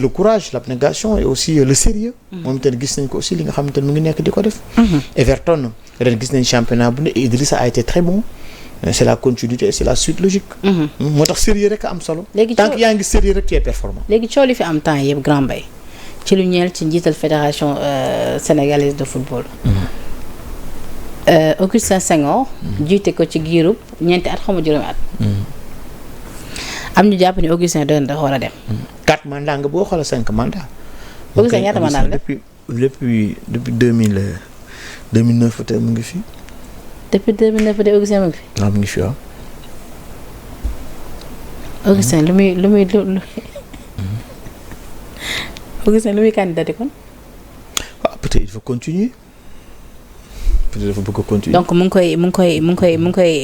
Speaker 2: le courage l'abnégation et aussi le sérieux. moom itam gis nañ ko aussi li nga xamante ne mu ngi nekk di ko def. Everton ren gis nañ championnat bu ne Idrissa a été très bon. c'est la continuité c'est la suite logique. moo tax sérieux rek a am solo.
Speaker 1: léegi
Speaker 2: tant que yaa ngi sérieux rek tu es performant.
Speaker 1: léegi coow li fi am temps yëpp Grand Mbaye ci lu ñeel ci njiital fédération sénégalaise de football. Augustin Senghor. jiite ko ci giirub ñeenti at xaw ma juróomi at. am ñu jàpp ni Augustin doon dafa war a dem.
Speaker 2: 4 mandats nga boo xoolee 5 mandats.
Speaker 1: Augustin ñaata mandat la
Speaker 2: depuis 2009 ba tey mu ngi fi.
Speaker 1: depuis 2009 ba tey Augustin mu ngi fi.
Speaker 2: waaw mu ngi fi waaw.
Speaker 1: Augustin lu muy Augustin lu muy candidaté kon.
Speaker 2: waaw peut-être il faut continuer. peut-être dafa bëgg a continuer.
Speaker 1: donc mu ngi koy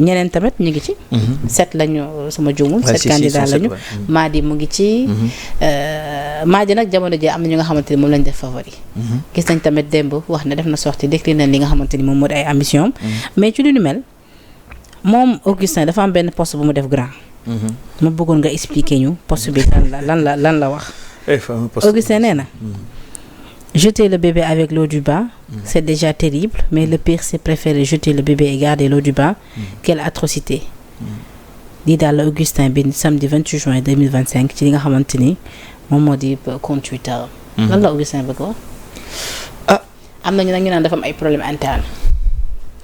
Speaker 1: ñeneen tamit ñu ngi ci. 7 lañu sama juumul. 7 candidats lañu. Madi mu ngi ci. Madi nag jamono ji am na ñu nga xamante ni moom lañ def favori. gis nañ tamit démb wax ne def na sortie décliné li nga xamante ni moom moo di ay ambition mais ci lu ñu mel moom Augustin dafa am benn poste bu mu def grand. ma bëggoon nga expliquer ñu poste bi lan la wax. Augustin nee na. Jeter le bébé avec l'eau du bain, c'est déjà terrible, mais le pire c'est préférer jeter le bébé et garder l'eau du bain. Quelle atrocité. lii daal la Augustin bi samedi 28 juin 2025 ci li nga xamante ni moom moo di compte Twitter. lan la Augustin bëgg wax. am nañu nag ñu naan dafa am ay problème interne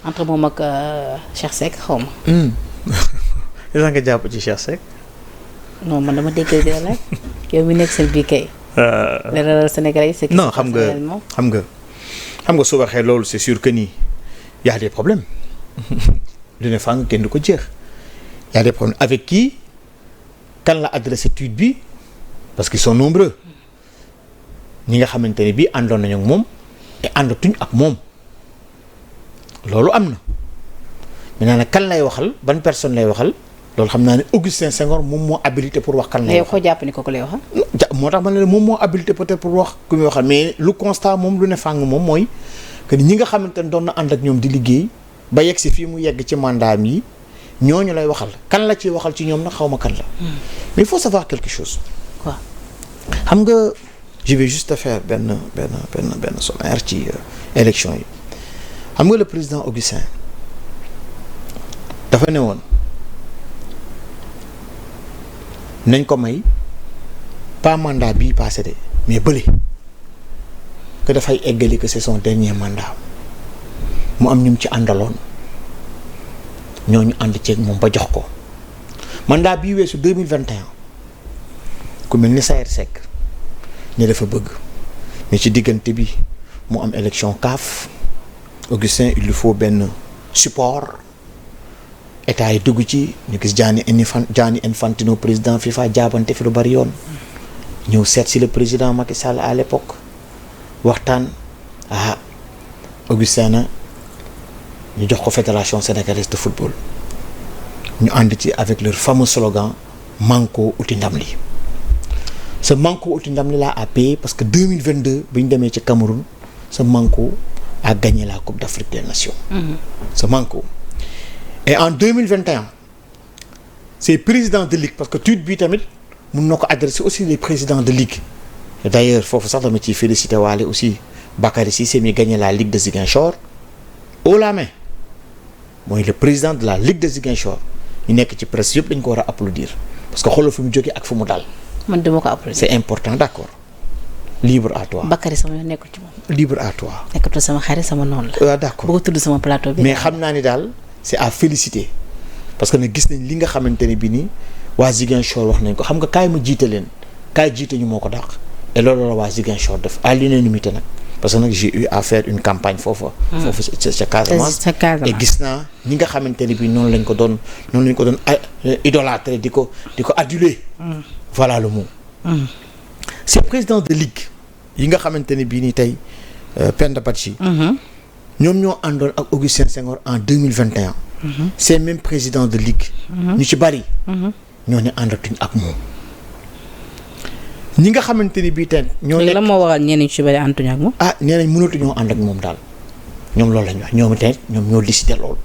Speaker 1: entre moom ak Cheikh Seck xaw ma.
Speaker 2: li nga jàpp ci Cheikh Seck.
Speaker 1: non man dama dégg di la yow mi nekk seen bii kay. leeral Sénégalais yi c'est que
Speaker 2: non xam nga su waxee loolu c'est sûr que nii y a des problèmes lu ne faa nga kenn du ko jeex y a des problèmes avec qui kan la adressé tweet bi parce qu'ils sont nombreux ñi nga xamante ne bii àndoon nañu ak moom et àndatuñ ak moom loolu am na maintenant nag kan lay waxal ban personne lay waxal loolu xam naa ne Augustin Senghor moom moo habilité pour wax kan lay
Speaker 1: yow ko jàpp ni ko lay waxal.
Speaker 2: moo tax ma ne moom moo habilité peut-être pour wax ku muy waxal mais lu constat moom lu ne fàng moom mooy que ñi nga xamante ne doon na ànd ak ñoom di liggéey ba yegg si fii mu yegg ci mandat yi ñooñu lay waxal kan la ciy waxal ci ñoom nag xaw ma kan la. mais il faut savoir quelque chose.
Speaker 1: quoi
Speaker 2: xam nga je vais juste faire benn sommaire ci élection yi xam nga le président Augustin dafa ne woon. nañ ko may pas mandat bii passé de mais bële que dafay eggali que c'est son dernier mandat mu am ñum ci àndaloon ñooñu ànd ceeg moom ba jox ko mandat bii weesu 2021 ku mel ni Saër Seck ne dafa bëgg mais ci diggante bi mu am élection CAF Augustin il lui faut benn support état yi dugg ci ñu gis Gianni Infantino président FIFA jaabante fi lu bari yoon ñëw seet si le président Macky Sall à l'époque waxtaan Augustin na ñu jox ko fédération sénégalaise de football ñu ànd ci avec leur fameux slogan Manko uti ndam li ce Manko uti ndam li laa a payé parce que 2022 bi ñu demee ci Cameroun ce Manko a gagné la Coupe d'Afrique des Nations. ce Manko. Et en 2021 ces présidents de ligue parce que tweet bi tamit mun na ko adresser aussi les présidents de ligue et d'ailleurs foofu sax dama ciy féliciter waale aussi Bakary Cissé mi gagné la ligue de Ziguinchor haut la main mooy le président de la ligue de Ziguinchor ñu nekk ci presse yëpp dañ ko war a applaudir parce que xoolal fi mu jógee ak fu mu dal.
Speaker 1: man dama ko applaudir.
Speaker 2: c'est important d'accord libre à toi.
Speaker 1: Bakary sama yoon nekkul ci moom.
Speaker 2: libre à toi.
Speaker 1: nekkatul sama xarit sama noonu la.
Speaker 2: waaw d'accord
Speaker 1: boo ko tudd sama plateau bi.
Speaker 2: mais xam naa ni daal. c'est à féliciter parce que nag gis nañ li nga xamante ne bi nii waa Ziguinchor wax nañ ko xam nga kaay ma jiite leen kaay jiite ñu moo ko dàq et loolu la waa Ziguinchor def à l'unanimité nag parce que nag j'ai eu à faire une campagne foofu ca Casamance et gis naa ñi nga xamante ne bi noonu lañ ko doon idolâtrer di ko aduler voilà le mot ces présidents de ligue yi nga xamante ne bii nii tey Penda Badji ñoom ñoo àndoon ak Augustin Senghor en 2021 ces mêmes présidents de ligue ñu ci bari ñoo ne àndatuñ ak moom ñi nga xamante ni bii teen ñoo nekk
Speaker 1: la moo waral ñenn ñu ci bëri ànduñu ak moom.
Speaker 2: nee nañ mënatuñoo ànd ak moom daal ñoom loolu lañ wax ñoom teen ñoom ñoo décidé loolu.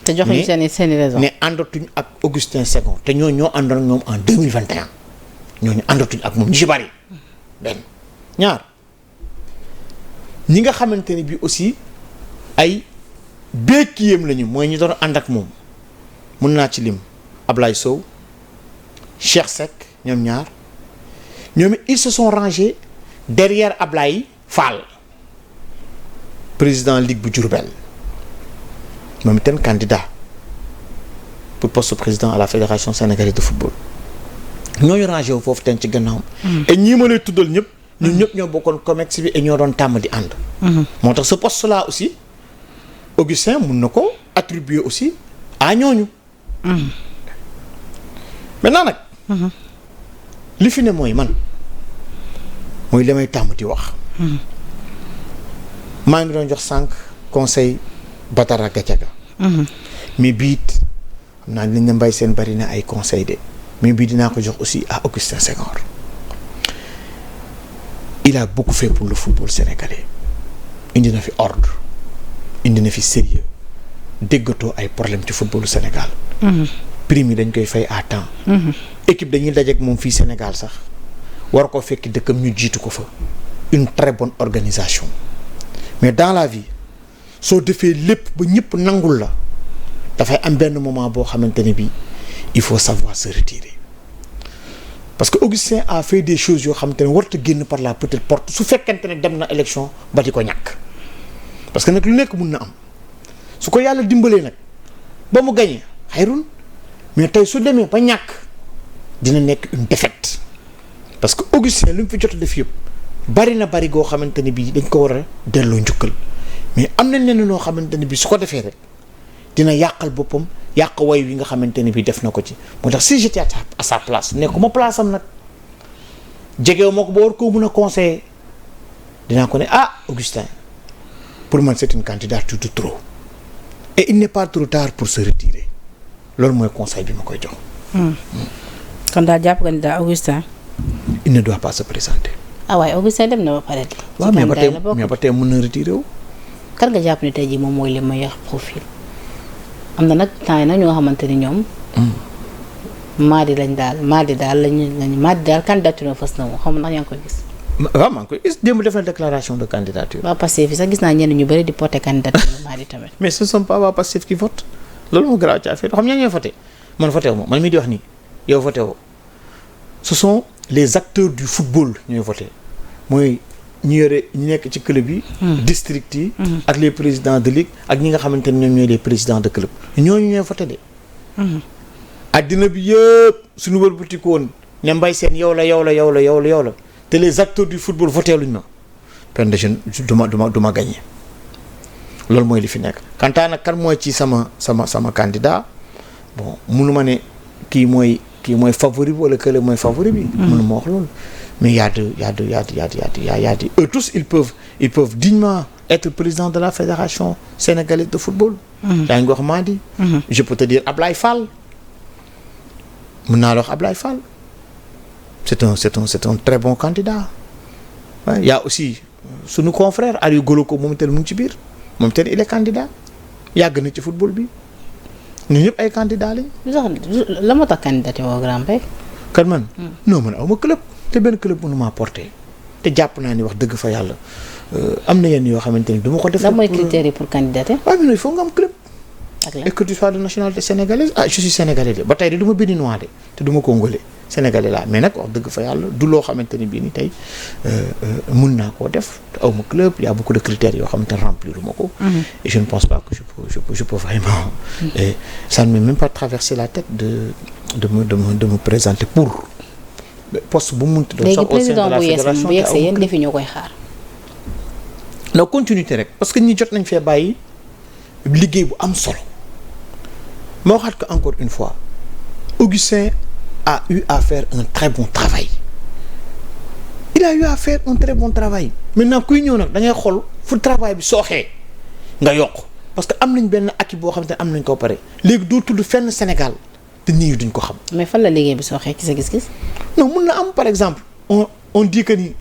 Speaker 1: te joxuñu seen i raison.
Speaker 2: ne àndatuñ ak Augustin Senghor te ñoo àndoon ak ñoom en 2021 ñooñu àndatuñ ak moom ñu ci bari benn ñaar ñi nga xamante ni bii aussi ay béekiyam lañu mooy ñu doon ànd ak moom mun naa ci lim Ablaye Sow Cheikh Seck ñoom ñaar ñoom ils se sont rangés derrière Ablaye Fall président Ligue bu Diourbel moom itam candidat pour poste président à la fédération sénégalaise de football ñooñu rangé wu foofu ten ci gannaawam. et ñii ma lay tuddal ñëpp. ñun ñëpp ñoo bokkoon COMEX bi et ñoo doon tàmm di ànd. moo tax ce poste là aussi Augustin mun na ko attribuer aussi à ñooñu. maintenant nag. li fi ne mooy man mooy li may tàmm di wax. maa ngi doon jox sànq conseil Badara Gadiaga. mais biit xam naa li ñu mbay seen bari na ay conseil de mais bii dinaa ko jox aussi à Augustin Senghor. il a beaucoup fait pour le football sénégalais indi na fi ordre indi na fi sérieux déggatoo ay problème ci footballu Sénégal. prime yi dañ koy fay à temps. équipe dañuy dajeek moom fii Sénégal sax war ko fekk dëkkam ñu jiitu ko fa une très bonne organisation mais dans la vie soo defee lépp ba ñëpp nangul la dafay am benn moment boo xamante ne bii il faut savoir se retirer parce que Augustin a fait des choses yoo xamante ne warut a génn par la petite porte su fekkente ne dem na élection ba di ko ñàkk parce que nag lu nekk mun na am su ko yàlla dimbalee nag ba mu gañee xayrun mais tey su demee ba ñàkk dina nekk une défaite parce que Augustin lu mu fi jot a def yëpp bari na bari goo xamante ne bii dañ ko war a delloo njukkal mais am nañ leen noo xamante ne bii su ko defee rek dina yàqal boppam yàq way wi nga xamante ne bii def na ko ci moo tax si j'étais à sa place nekkuma place am nag jegew ma ko ba war koo mun a conseiller dinaa ko ne Augustin pour man c'est une candidature de trop et il n'est pas trop tard pour se retirer loolu mooy conseil bi ma koy jox.
Speaker 1: kon daal jàpp nga ni daal Augustin.
Speaker 2: il ne doit pas se présenter.
Speaker 1: waaye Augustin dem na ba pare.
Speaker 2: waaw mais ba tey mën na retiré wu.
Speaker 1: kan nga jàpp ni tey jii moom mooy le meilleur profil. am na nag temps yi nag ñoo xamante ni ñoom. Madi daal candidature fës na moom xam nga ndax yaa ngi koy gis.
Speaker 2: waaw maa ngi koy gis démb def na déclaration de candidature.
Speaker 1: waa Pastef fi sax gis naa ñenn ñu bëri di porter candidature Madi tamit.
Speaker 2: mais ce ne sont pas waa Pastef qui votent loolu moo garaaw ci affaire xam ñaa ñooy voté man voté wu ma man mii di wax nii yow voté woo ce sont les acteurs du football ñooy voté mooy ñu yore ñu nekk ci club yi. district yi. ak les présidents de ligue ak ñi nga xamante ne ñoom ñooy les présidents de club ñooñu ñooy voté de. addina bi yëpp suñu wëlbati ko woon ne Mbaye Sène yow la te les acteurs du football voté luñ ma peine de jeune du ma gagné loolu mooy li fi nekk. kantaa nag kan mooy ci sama candidat bon munu ma ne kii mooy favori bi wala kële mooy favori bi. munu ma wax loolu. mais y a eux tous ils peuvent dignement être président de la fédération sénégalaise de football. yaa ngi wax Madi. je peux te dire Ablaye Fall. mën naa la wax Ablaye Fall. c'est un très bon candidat. Ouais, y a aussi sunu confrère Aliou Goloko moom itam mu ngi ci biir moom itam il est candidat yàgg na ci football bi ñun ñëpp ay candidats lañ.
Speaker 1: la moo tax candidat au Grand Prix.
Speaker 2: kan man. non man awma club te benn club mënu maa porté te jàpp naa ni wax dëgg fa yàlla am na yenn yoo xamante ni du ma ko def.
Speaker 1: lan mooy critères yi pour candidater.
Speaker 2: waaw mais il faut nga am club.
Speaker 1: ak la
Speaker 2: et que tu sois de nationalité sénégalaise je suis sénégalais de ba tey de du ma béninois de te du ma congolais sénégalais laa mais nag wax dëgg fa yàlla du loo xamante ni bii ni tey mun naa koo def te aw ma club y a beaucoup de critères yoo xamante ne remplir ma ko. et je ne pense pas que je peux vraiment. et ça ne m'est même pas traversé la tête de me présenter pour poste bu mu munti doon. sax au sein de la fédération
Speaker 1: bu yegsee yéen defi ñoo koy xaar.
Speaker 2: non continuité rek parce que ñi jot nañ fee bàyyi liggéey bu am solo ma waxaat ko encore une fois Augustin a eu à faire un très bon travail il a eu à faire un très bon travail maintenant kuy ñëw nag da ngay xool fu travail bi sooxee nga yokk parce que am nañ benn acquis boo xam te am nañ ko pare léegi doo tudd fenn Sénégal te nit ñi duñ ko xam.
Speaker 1: mais fan la liggéey bi sooxee ci sa gis-gis.
Speaker 2: non mun na am par exemple on dit que ni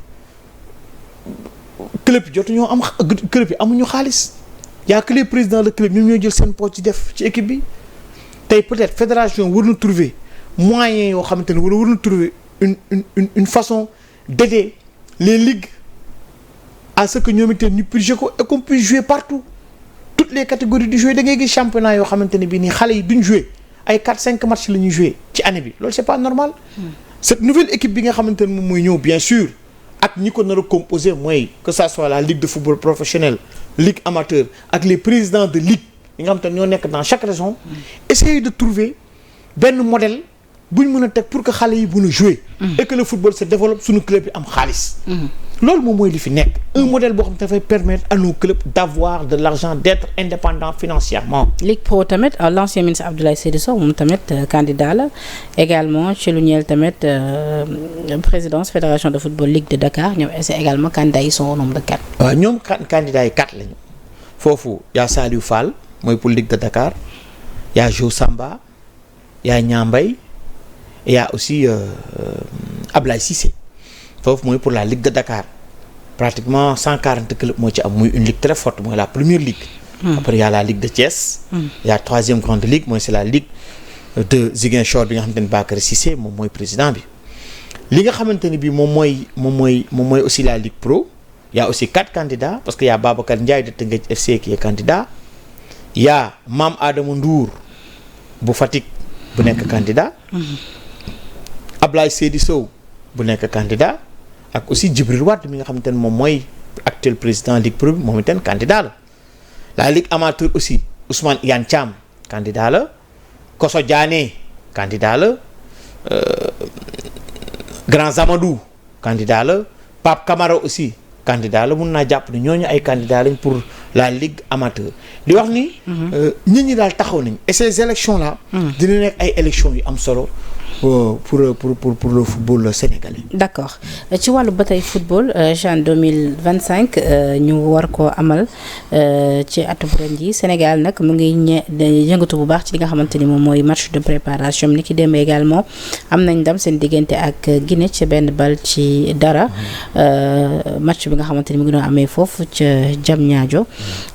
Speaker 2: club yi jotu ñoo am club yi amuñu xaalis y a que les présidents de club ñoom ñoo jël seen poche ci def ci équipe bi tey peut-être fédération war na trouver moyen yoo xamante ne war na trouver une façon d'aider les ligues à ce que ñoom itam ñu purger ko et qu'on puisse jouer partout toutes les catégories du jouer da ngay gis championnat yoo xamante ne bii nii xale yi duñ jouer ay 4-5 matchs la ñuy jouer ci année bi loolu c'est pas normal. Cette nouvelle équipe bi nga xamante ne moom mooy ñëw bien sûr ak ñi ko nar a composer mooy que ça soit la ligue de football professionnel ligue amateur ak les présidents de ligue yi nga xamante ne ñoo nekk dans chaque région. essayer de trouver benn modèle bu ñu mën a teg pour que xale yi mën a jouer. et que le football se développe suñu club yi am xaalis. loolu moom mooy li fi nekk un modèle boo xam ne dafay permettre à nos clubs d'avoir de l'argent d'être indépendants financièrement.
Speaker 1: Ligue Pro tamit l'ancien ministre Abdoulaye Seydou Sow moom tamit candidat la également ci lu ñeel tamit présidence fédération de football Ligue de Dakar ñoom c'est également candidats yi sont au nombre de 4.
Speaker 2: waaw ñoom candidats yi 4 lañu foofu y a Saliou Fall mooy pour Ligue de Dakar y a Jo Samba y a Niambay et y a aussi Ablaye Cissé. foofu mooy pour la Ligue de Dakar pratiquement 140 clubs moo ci am muy une ligue très forte mooy la première ligue. après y a la Ligue de Thiès. y a troisième grande ligue mooy c'est la Ligue de Ziguinchor bi nga xamante ne Bakary Cissé moom mooy président bi. li nga xamante ne bii moom mooy aussi la Ligue Pro y a aussi 4 candidats parce que y a Babacar Ndiaye de Teungueth FC qui est candidat y a Mame Adama Ndour bu Fatick bu nekk candidat. Ablaye Seydi Sow bu nekk candidat. ak aussi Djibril Wade mi nga xamante ne moom mooy actuel président Ligue Pro bi moom itam candidat la Ligue amateur aussi Ousmane Iyane Thiam candidat la Koso Diané candidat la Grand Zamadou candidat la Pape Camara aussi candidat la mun naa jàpp ne ñooñu ay candidat lañ pour la Ligue amateur di wax ni nit ñi daal taxaw nañ et ces élections là dina nekk ay élections yu am solo pour le football sénégalais. D'accord
Speaker 1: ci wàllu ba tey football CHAN 2025 ñu war koo amal ci atum ren ji Sénégal nag mu ngi yëngatu bu baax ci li nga xamante ni moom mooy match de préparation ni ki démb également am nañ ndam seen diggante ak Guinée ci benn bal ci dara match bi nga xamante ni mu ngi doon amee foofu ca Diamniadio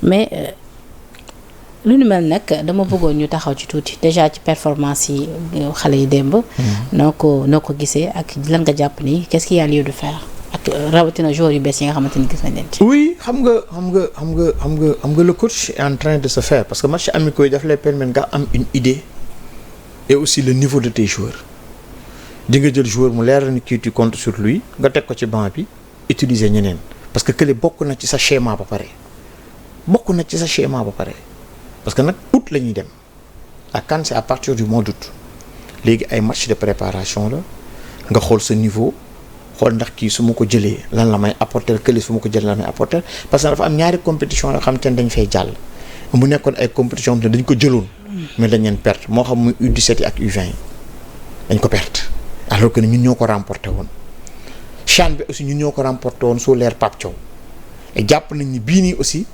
Speaker 1: mais. lu nu mel nag dama bëggoon ñu taxaw ci tuuti déjà ci performance yi xale yi démb. noo ko gisee ak lan nga jàpp ni qu'est-ce qu'il y a lieu de faire ak rawatina joueurs yu bees yi nga xamante ni gis nañ leen ci.
Speaker 2: oui xam nga le coach est en train de se faire parce que match amicaux yi daf lay permettre nga am une idée et aussi le niveau de tes joueurs di nga jël joueur mu leer ni kii tu comptes sur lui nga teg ko ci banc bi utiliser ñeneen parce que kële bokk na ci sa schéma ba pare parce que nag août la ñuy dem ak CAN c'est à partir du mois d'août léegi ay match de préparation la nga xool sa niveau xool ndax kii su ma ko jëlee lan la may apporter kële su ma ko jëlee lan la may apporter parce que dafa am ñaari compétition yoo xam te ne dañ fay jàll mu nekkoon ay compétition te dañ ko jëloon mais dañ leen perte moo xam muy U17 yi ak U20 yi dañ ko perte alors que ñun ñoo ko remporté woon CHAN bi aussi ñun ñoo ko remporté woon sous l'ère Pape Thiaw et jàpp nañ ni bii nii aussi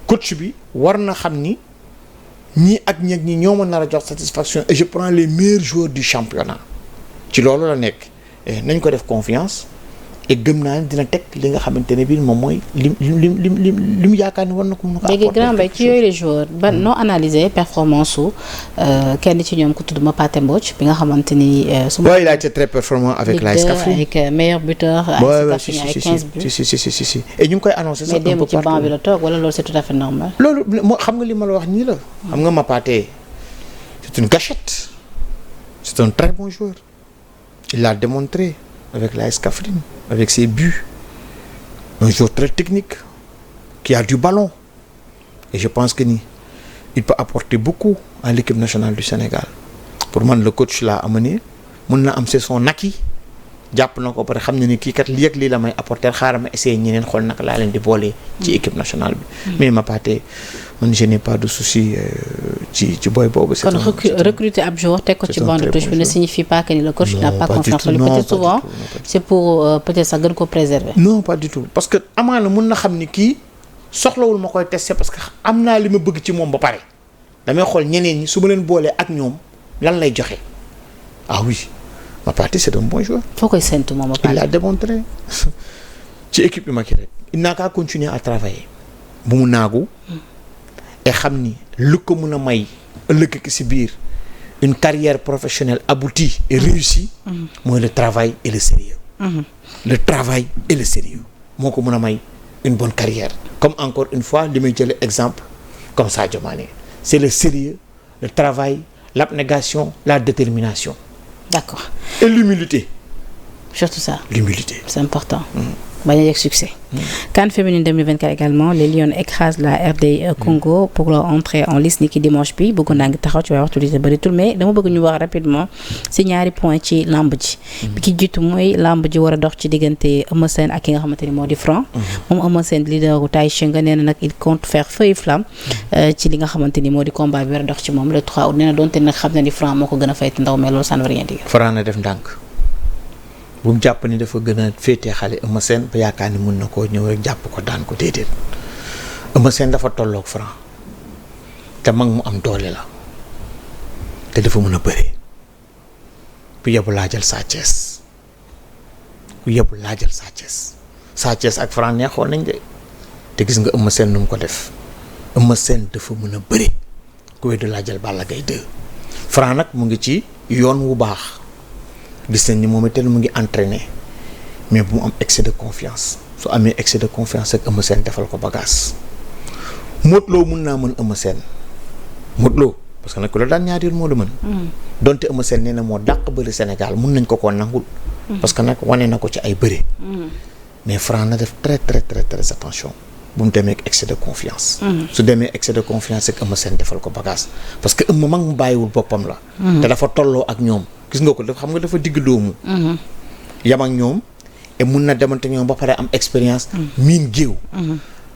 Speaker 2: coach bi war na xam ni ñii ak ñi ñoo ma nar a jox satisfaction et je prends les meilleurs joueurs du championnat ci loolu la nekk nañ ko def confiance et gëm naa ne dina teg li nga xamante ne bii moom mooy li mu yaakaar ni war na ko mën a ko apporter.
Speaker 1: léegi Grand Mbaye ci yooyu les joueurs ba noo analyser performance su kenn ci ñoom ku tudd Mapaté Mbodj bi nga xamante ni.
Speaker 2: il a été très performant avec l'AS Kaffrine
Speaker 1: avec meilleur buteur.
Speaker 2: si
Speaker 1: 15 buts.
Speaker 2: si et ñu ngi koy annoncé sax un peu partout.
Speaker 1: mais dem ci banc bi la toog wala loolu c'est tout à fait normal.
Speaker 2: loolu moo xam nga li ma la wax nii la. xam nga Mapaté c'est une gâchette c'est un très bon joueur il l'a démontré avec l'AS Kaffrine avec ses buts un joueur très technique qui a du ballon et je pense que ni il peut apporter beaucoup à l'équipe nationale du Sénégal pour man le coach l'a amené mën na am c'est son acquis jàpp na ko pare xam ne ni kii kat lii ak lii la may apporter xaaral ma essayer ñeneen xool naka laa leen di boole ci équipe nationale bi mais Mapaté man je n'ai pas de souci ci boy boobu.
Speaker 1: kon recruter ab joueur teg ko ci banc de touche bi ne signifie pas que ni le coach n'a pas confiance en lui peut-être souvent c'est pour peut-être sax gën ko préserver.
Speaker 2: non pas du tout parce que amaana mën na xam ni kii soxlawul ma koy tester parce que am naa li ma bëgg ci moom ba pare damay xool ñeneen ñi su ma leen boolee ak ñoom lan lay joxe ah oui Mapati c'est un bon joueur.
Speaker 1: foo koy séntu moom
Speaker 2: il l'a démontré ci équipe bi Macky rek il n'a qu'à continuer à travailler bu mu naagu et xam ni lu ko mën a may ëllëg ki si biir une carrière professionnelle aboutie et réussie mooy le travail et le sérieux le travail et le sérieux moo ko mën a may une bonne carrière comme encore une fois li may jële exemple comme Sadio Mané c'est le sérieux le travail l'abnégation la détermination
Speaker 1: d'accord
Speaker 2: et l'humilité
Speaker 1: surtout ça
Speaker 2: l'humilité
Speaker 1: c'est important bañ a yegg succès. CAN féminine 2024 également les Lions écrasent la RD Congo pour leur entrée en lice ni ki dimanche bi bëggoon naa ngi taxaw ci waaye waxtu li bëritul mais dama bëgg ñu wax rapidement si ñaari point ci lamb ji. bi ki jiitu mooy lamb ji war a dox ci diggante Eumeu Sène ak ki nga xamante ni moo di Franc. moom Eumeu Sène leader u Tay Shinger nee na nag il compte faire feu et flamme ci li nga xamante ni moo di combat bi war a dox ci moom le 3 août nee na doonte nag xam na ni Franc moo ko gën a fayt ndaw mais loolu ça ne veut rien dire.
Speaker 2: Franc na def ndànk. bu mu jàpp ni dafa gën a féetee xale Eumeu Sène ba yaakaar ni mun na koo ñëw rek jàpp ko daan ko déedéet Eumeu Sène dafa tolloog Franc te mag mu am doole la te dafa mën a bëre ku yebu laajal Sa Thiès ku yebu laajal Sa Thiès Sa Thiès ak Franc neexoon nañ de te gis nga Eumeu Sène nu mu ko def Eumeu Sène dafa mën a bëre ku weddu laajal Balla Gaye 2 Franc nag mu ngi ci yoon wu baax gis nañ ni moom itam mu ngi entraîné mais bu mu am excès de confiance su amee excès de confiance ak Eumeu Sène defal ko bagage Modou Lo mun naa mën Eumeu Sène Modou Lo parce que nag ku la daan ñaari yoon moo la mën. donte Eumeu Sène nee na moo dàq bëri Sénégal mun nañ ko koo nangul. parce que nag wane na ko ci ay bëri. mais Franc na def très très très très attention bu mu demee ak excès de confiance. su demee excès de confiance ak Eumeu Sène defal ko bagage parce que Eumeu mag mu bàyyiwul boppam la. te dafa tolloo ak ñoom. gis nga ko xam nga dafa digg doomu. yam ak ñoom et mun na demante ñoom ba pare am expérience. miin géew.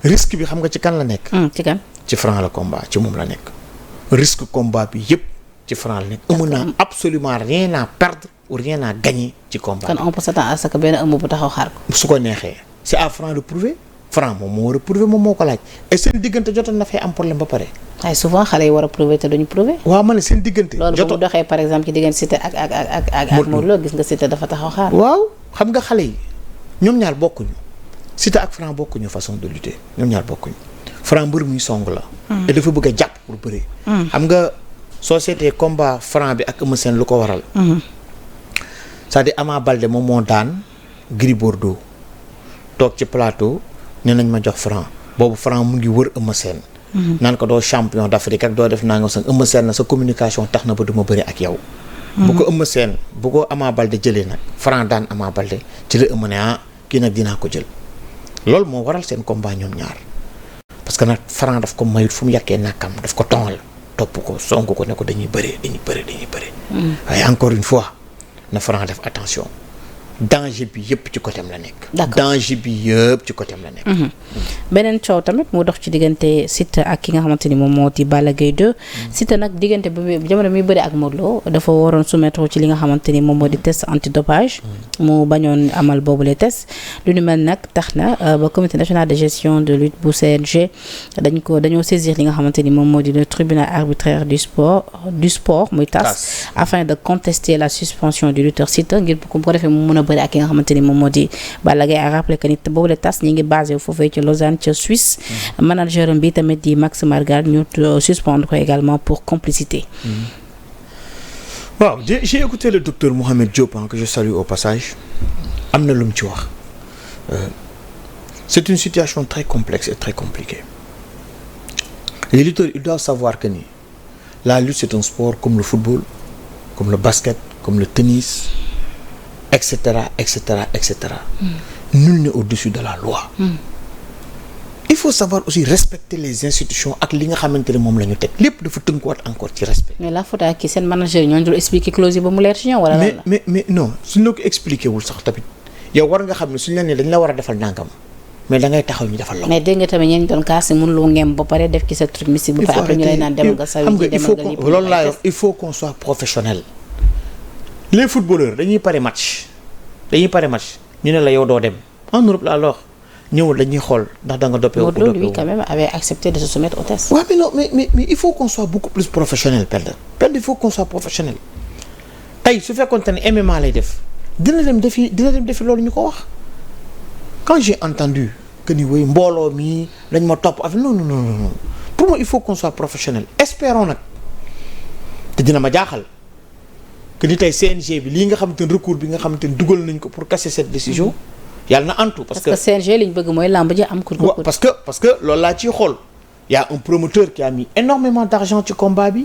Speaker 2: risque bi xam nga ci kan la nekk.
Speaker 1: ci kan
Speaker 2: ci Franc la combat ci moom la nekk. risque combat bi yëpp ci Franc la nekk. Eumeu n'a absolument rien à perdre ou rien à gagner ci combat bi.
Speaker 1: kon on peut s'attendre à ce que benn Eumeu bu taxaw xaar ko.
Speaker 2: su ko neexee c'est à Franc de prouver Franc moom moo war a prouver moom moo ko laaj et seen diggante jotoon na fay am problème ba pare.
Speaker 1: waaye souvent xale yi war a prouver te duñu prouver.
Speaker 2: waaw ma ne seen diggante.
Speaker 1: loolu bu doxee par exemple ci diggante Siteu ak Modou Lo gis nga Siteu dafa taxaw xaar.
Speaker 2: waaw xam nga xale yi ñoom ñaar bokkuñu Siteu ak Franc bokkuñu façon de lutter ñoom ñaar bokkuñu Franc mbër muy song la. et dafa bëgg a jàpp pour bëre. xam nga soo seetee combat Franc bi ak Eumeu Sène lu ko waral. c'est-à-dire Ama Baldé moom moo daan Gris Bordeaux toog ci plateau nee nañ ma jox Franc boobu Franc mu ngi wër Eumeu Sène. naan ko doo champion d'Afrique ak doo def naa nga sax Eumeu Sène na sa communication tax na ba duma bëri ak yow. bu ko Eumeu Sène bu ko Ama Baldé jëlee nag Franc daan Ama Baldé ci la Eumeu ne kii nag dinaa ko jël loolu moo waral seen combat ñoom ñaar parce que nag Franc daf ko mayut fu mu yàkkee nàkkam daf ko tongal topp ko song ko ne ko dañuy bëree. waaye encore une fois na Franc def attention danger bi yëpp ci côté am la nekk. danger bi yëpp ci côté am la nekk.
Speaker 1: beneen coow tamit moo dox ci diggante Siteu ak ki nga xamante ni moom moo di Balla Gaye 2. Siteu nag diggante bi jamono mi bëri ak Modou Lo dafa waroon soumettre ci li nga xamante ni moom moo di test antidopage. mu bañoon amal boobu les tests lu ni mel nag tax na ba comité national de gestion de lutte bu CNG dañoo saisir li nga xamante ni moom moo di le tribunal arbitraire du sport muy TAS. afin de contester la suspension du lutteur Siteu ngir bu ko defee mu mën a bëri ak ki nga xamante ni moom moo di Balla Gaye a rappelé que ni boobu la tas ñi ngi basé wu foofee ci Lausanne ca Suisse. manager bi tamit di Max Margal ñu suspendre ko également pour complicité.
Speaker 2: waaw j'ai écouté le docteur Mohamed Diop que je salue au passage am na lu mu ci wax c'est une situation très complexe et très compliquée les lutteurs ils doivent savoir que ni la lutte c'est un sport comme le football comme le basket comme le tennis etc. Nul n'est au-dessus de la loi. Il faut savoir aussi respecter les institutions ak li nga xamante ne moom la ñu teg lépp dafa tënkuwaat encore ci respect.
Speaker 1: mais la faute ak seen manager ñoo dul expliquer clause yi ba mu leer ci ñoom wala lan la.
Speaker 2: mais non suñ la ko expliqué wul sax tamit yow war nga xam ne suñ la nee dañ la war a defal nangam mais da ngay taxaw ñu defal la.
Speaker 1: mais dégg nga tamit ñeen doon kaas mënuloo ngem ba pare def ci sa truc mystique ba pare après ñu lay naan dem nga sawi ji dem nga lii
Speaker 2: loolu laa wax il faut qu'on soit professionnel. les footballeurs dañuy pare match ñu ne la yow doo dem en Europe la alors ñëwul dañuy xool ndax da nga dopé wu.
Speaker 1: Modou Lo lui quand même avait accepté de se soumettre au test.
Speaker 2: Ouais, mais il faut qu'on soit beaucoup plus professionnel Penda il faut qu'on soit professionnel tey su fekkoonte ne MMA lay def dina dem defi loolu ñu ko wax quand j'ai entendu que ni woy mbooloo mi lañ ma topp af non pour moi il faut qu'on soit professionnel. Espérons nag te dina ma jaaxal que ni tey CNG bi lii nga xamante ne recours bi nga xamante ne dugal nañ ko pour casser cette décision yàlla na antu parce que
Speaker 1: CNG li ñu bëgg mooy làmb ji am kur
Speaker 2: parce que loolu laa ciy xool y a un promoteur qui a mis énormément d'argent ci combat bi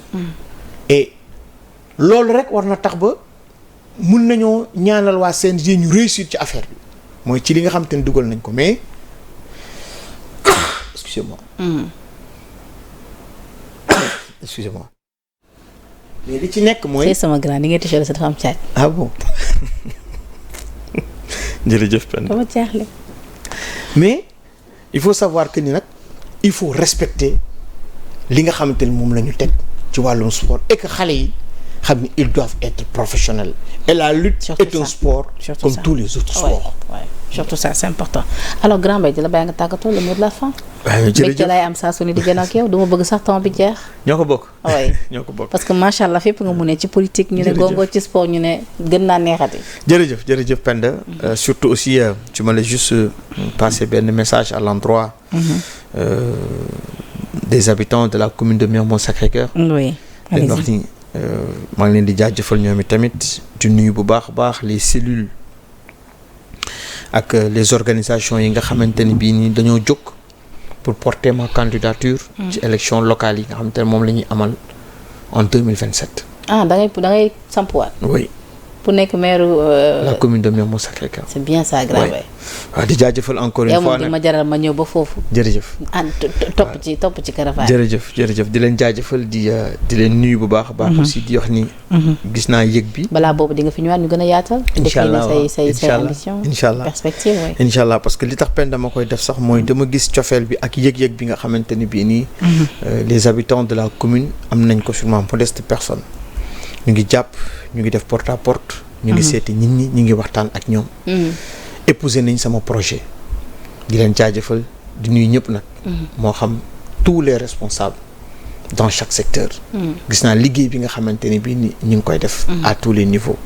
Speaker 2: et loolu rek war na tax ba mun nañoo ñaanal waa CNG ñu réussir ci affaire bi mooy ci li nga xamante ne dugal nañ ko mais excusez-moi excusez-moi mais li ci nekk mooy.
Speaker 1: c'est sama grand ni nga t-shirt sa dafa am caaj.
Speaker 2: ah bon jërëjëf Penda.
Speaker 1: dama jaaxle.
Speaker 2: mais il faut savoir que ni nag il faut respecter li nga xamante ni moom la ñu teg ci wàllum sport et que xale yi xam ni ils doivent être professionnels et la lutte surtout est un sport comme tous les autres sports.
Speaker 1: Ouais. Surtout ça c'est important alors grand Mbaye di la bàyyi nga tàggatoo le mot de la fin.
Speaker 2: waaw jërëjëf
Speaker 1: lay am saa su ne di gën ak yow du ma bëgg sax temps bi jeex.
Speaker 2: ñoo ko bokk.
Speaker 1: oui
Speaker 2: ñoo ko bokk
Speaker 1: parce que macha allah fépp nga mu ne ci politique. ñu ne gongo ci sport ñu ne gën naa neexati.
Speaker 2: jërëjëf Penda. surtout aussi tu m'as juste passer benn message à l'endroit des habitants de la commune de Mermoz Sacré-Cœur.
Speaker 1: oui
Speaker 2: leen wax ni maa ngi leen di jaajëfal ñoom tamit di nuyu bu baax a baax les cellules ak les organisations yi nga xamante ni bii nii dañoo jóg pour porter ma candidature. ci élection locale yi nga xamante ne moom la ñuy amal en 2027.
Speaker 1: ah da ngay sampuwaat.
Speaker 2: oui.
Speaker 1: pour nekk maire.
Speaker 2: la commune de Mermoz Sacré-Cœur.
Speaker 1: c'est bien ça grand Mbaye.
Speaker 2: waaw di jaajëfal encore une fois
Speaker 1: nag ma jaral ma ñëw ba foofu.
Speaker 2: jërëjëf.
Speaker 1: topp ci caravane.
Speaker 2: jërëjëf di leen jaajëfal di leen nuyu bu baax a baax. aussi di wax ni. gis naa yëg bi.
Speaker 1: balaa boobu di nga fi ñëwaat ñu gën a yaatal.
Speaker 2: incha allah
Speaker 1: say ambition.
Speaker 2: incha allah
Speaker 1: perspective oui.
Speaker 2: incha allah parce que li tax Penda dama koy def sax mooy dama gis cofeel bi ak yëg-yëg bi nga xamante ni bii nii. les habitants de la commune am nañ ko sûrement modeste personne. ñu ngi jàpp ñu ngi def porte à porte. ñu ngi seeti nit ñi ñu ngi waxtaan ak ñoom. épouser nañ sama projet. di leen jaajëfal di nuyu ñëpp nag. moo xam tous les responsables dans chaque secteur. gis naa liggéey bi nga xamante ne bii ni ñu ngi koy def. à tous les niveaux.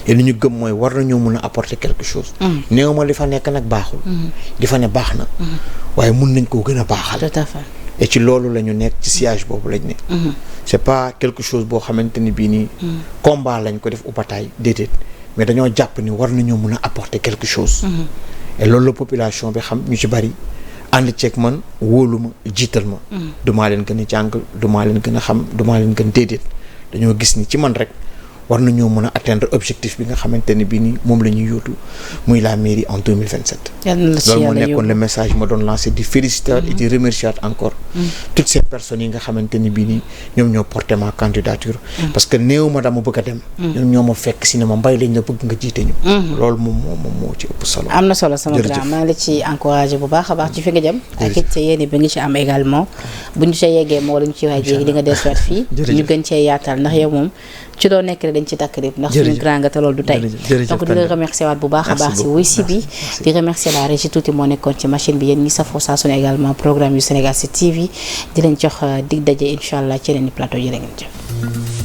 Speaker 2: et li ñu gëm mooy war nañoo mën a apporter quelque chose. néew ma li fa nekk nag baaxul. li fa ne baax na. waaye mun nañ koo gën a baaxal.
Speaker 1: tout à fait.
Speaker 2: et ci loolu la ñu nekk ci siège boobu lañ ne. c'est pas quelque chose boo xamante ni bii nii. combat lañ ko def ou bataille déedéet mais dañoo jàpp ni war nañoo mën a apporter quelque chose. et loolu la population bi xam ñu ci bari ànd ceeg man wóolu ma jiital ma. dumaa leen gën a jàng dumaa leen gën a xam dumaa leen gën déedéet dañoo gis ni ci man rek war nañoo mën a atteindre objectif bi nga xamante ne bii nii moom la ñuy yóotu muy la mairie en 2027. loolu moo nekkoon le message ma doon lancé di féliciter et di remercier encore toutes ces personnes yi nga xamante ni bii nii ñoom ñoo porté ma candidature. parce que néew ma dama bëgg a dem. ñoom ñoo ma fekk si ne ma mbay lañ la bëgg nga jiite ñu. loolu moom moo ci ëpp solo.
Speaker 1: am na solo sama grand maa ngi la ci encouragé bu baax a baax ci fi nga jëm. ak it yéen bi nga ci am également bu ñu see yeggee moo la ñu ci waay jéegi di nga dellusiwaat fii. ñu gën cee yaatal ndax yow moom ci doo nekk dañ ci takk rib ndax suñu grand nga te loolu du tey donc di la remercier waat bu baax a baax si wuy si bi di remercier la régie tuuti moo nekkoon ci machine bi yéen ñi safoo saa su ne également programme yu Sénégal 7 TV di leen jox dig daje incha allah ci yeneen i plateau jërë ngeen jëf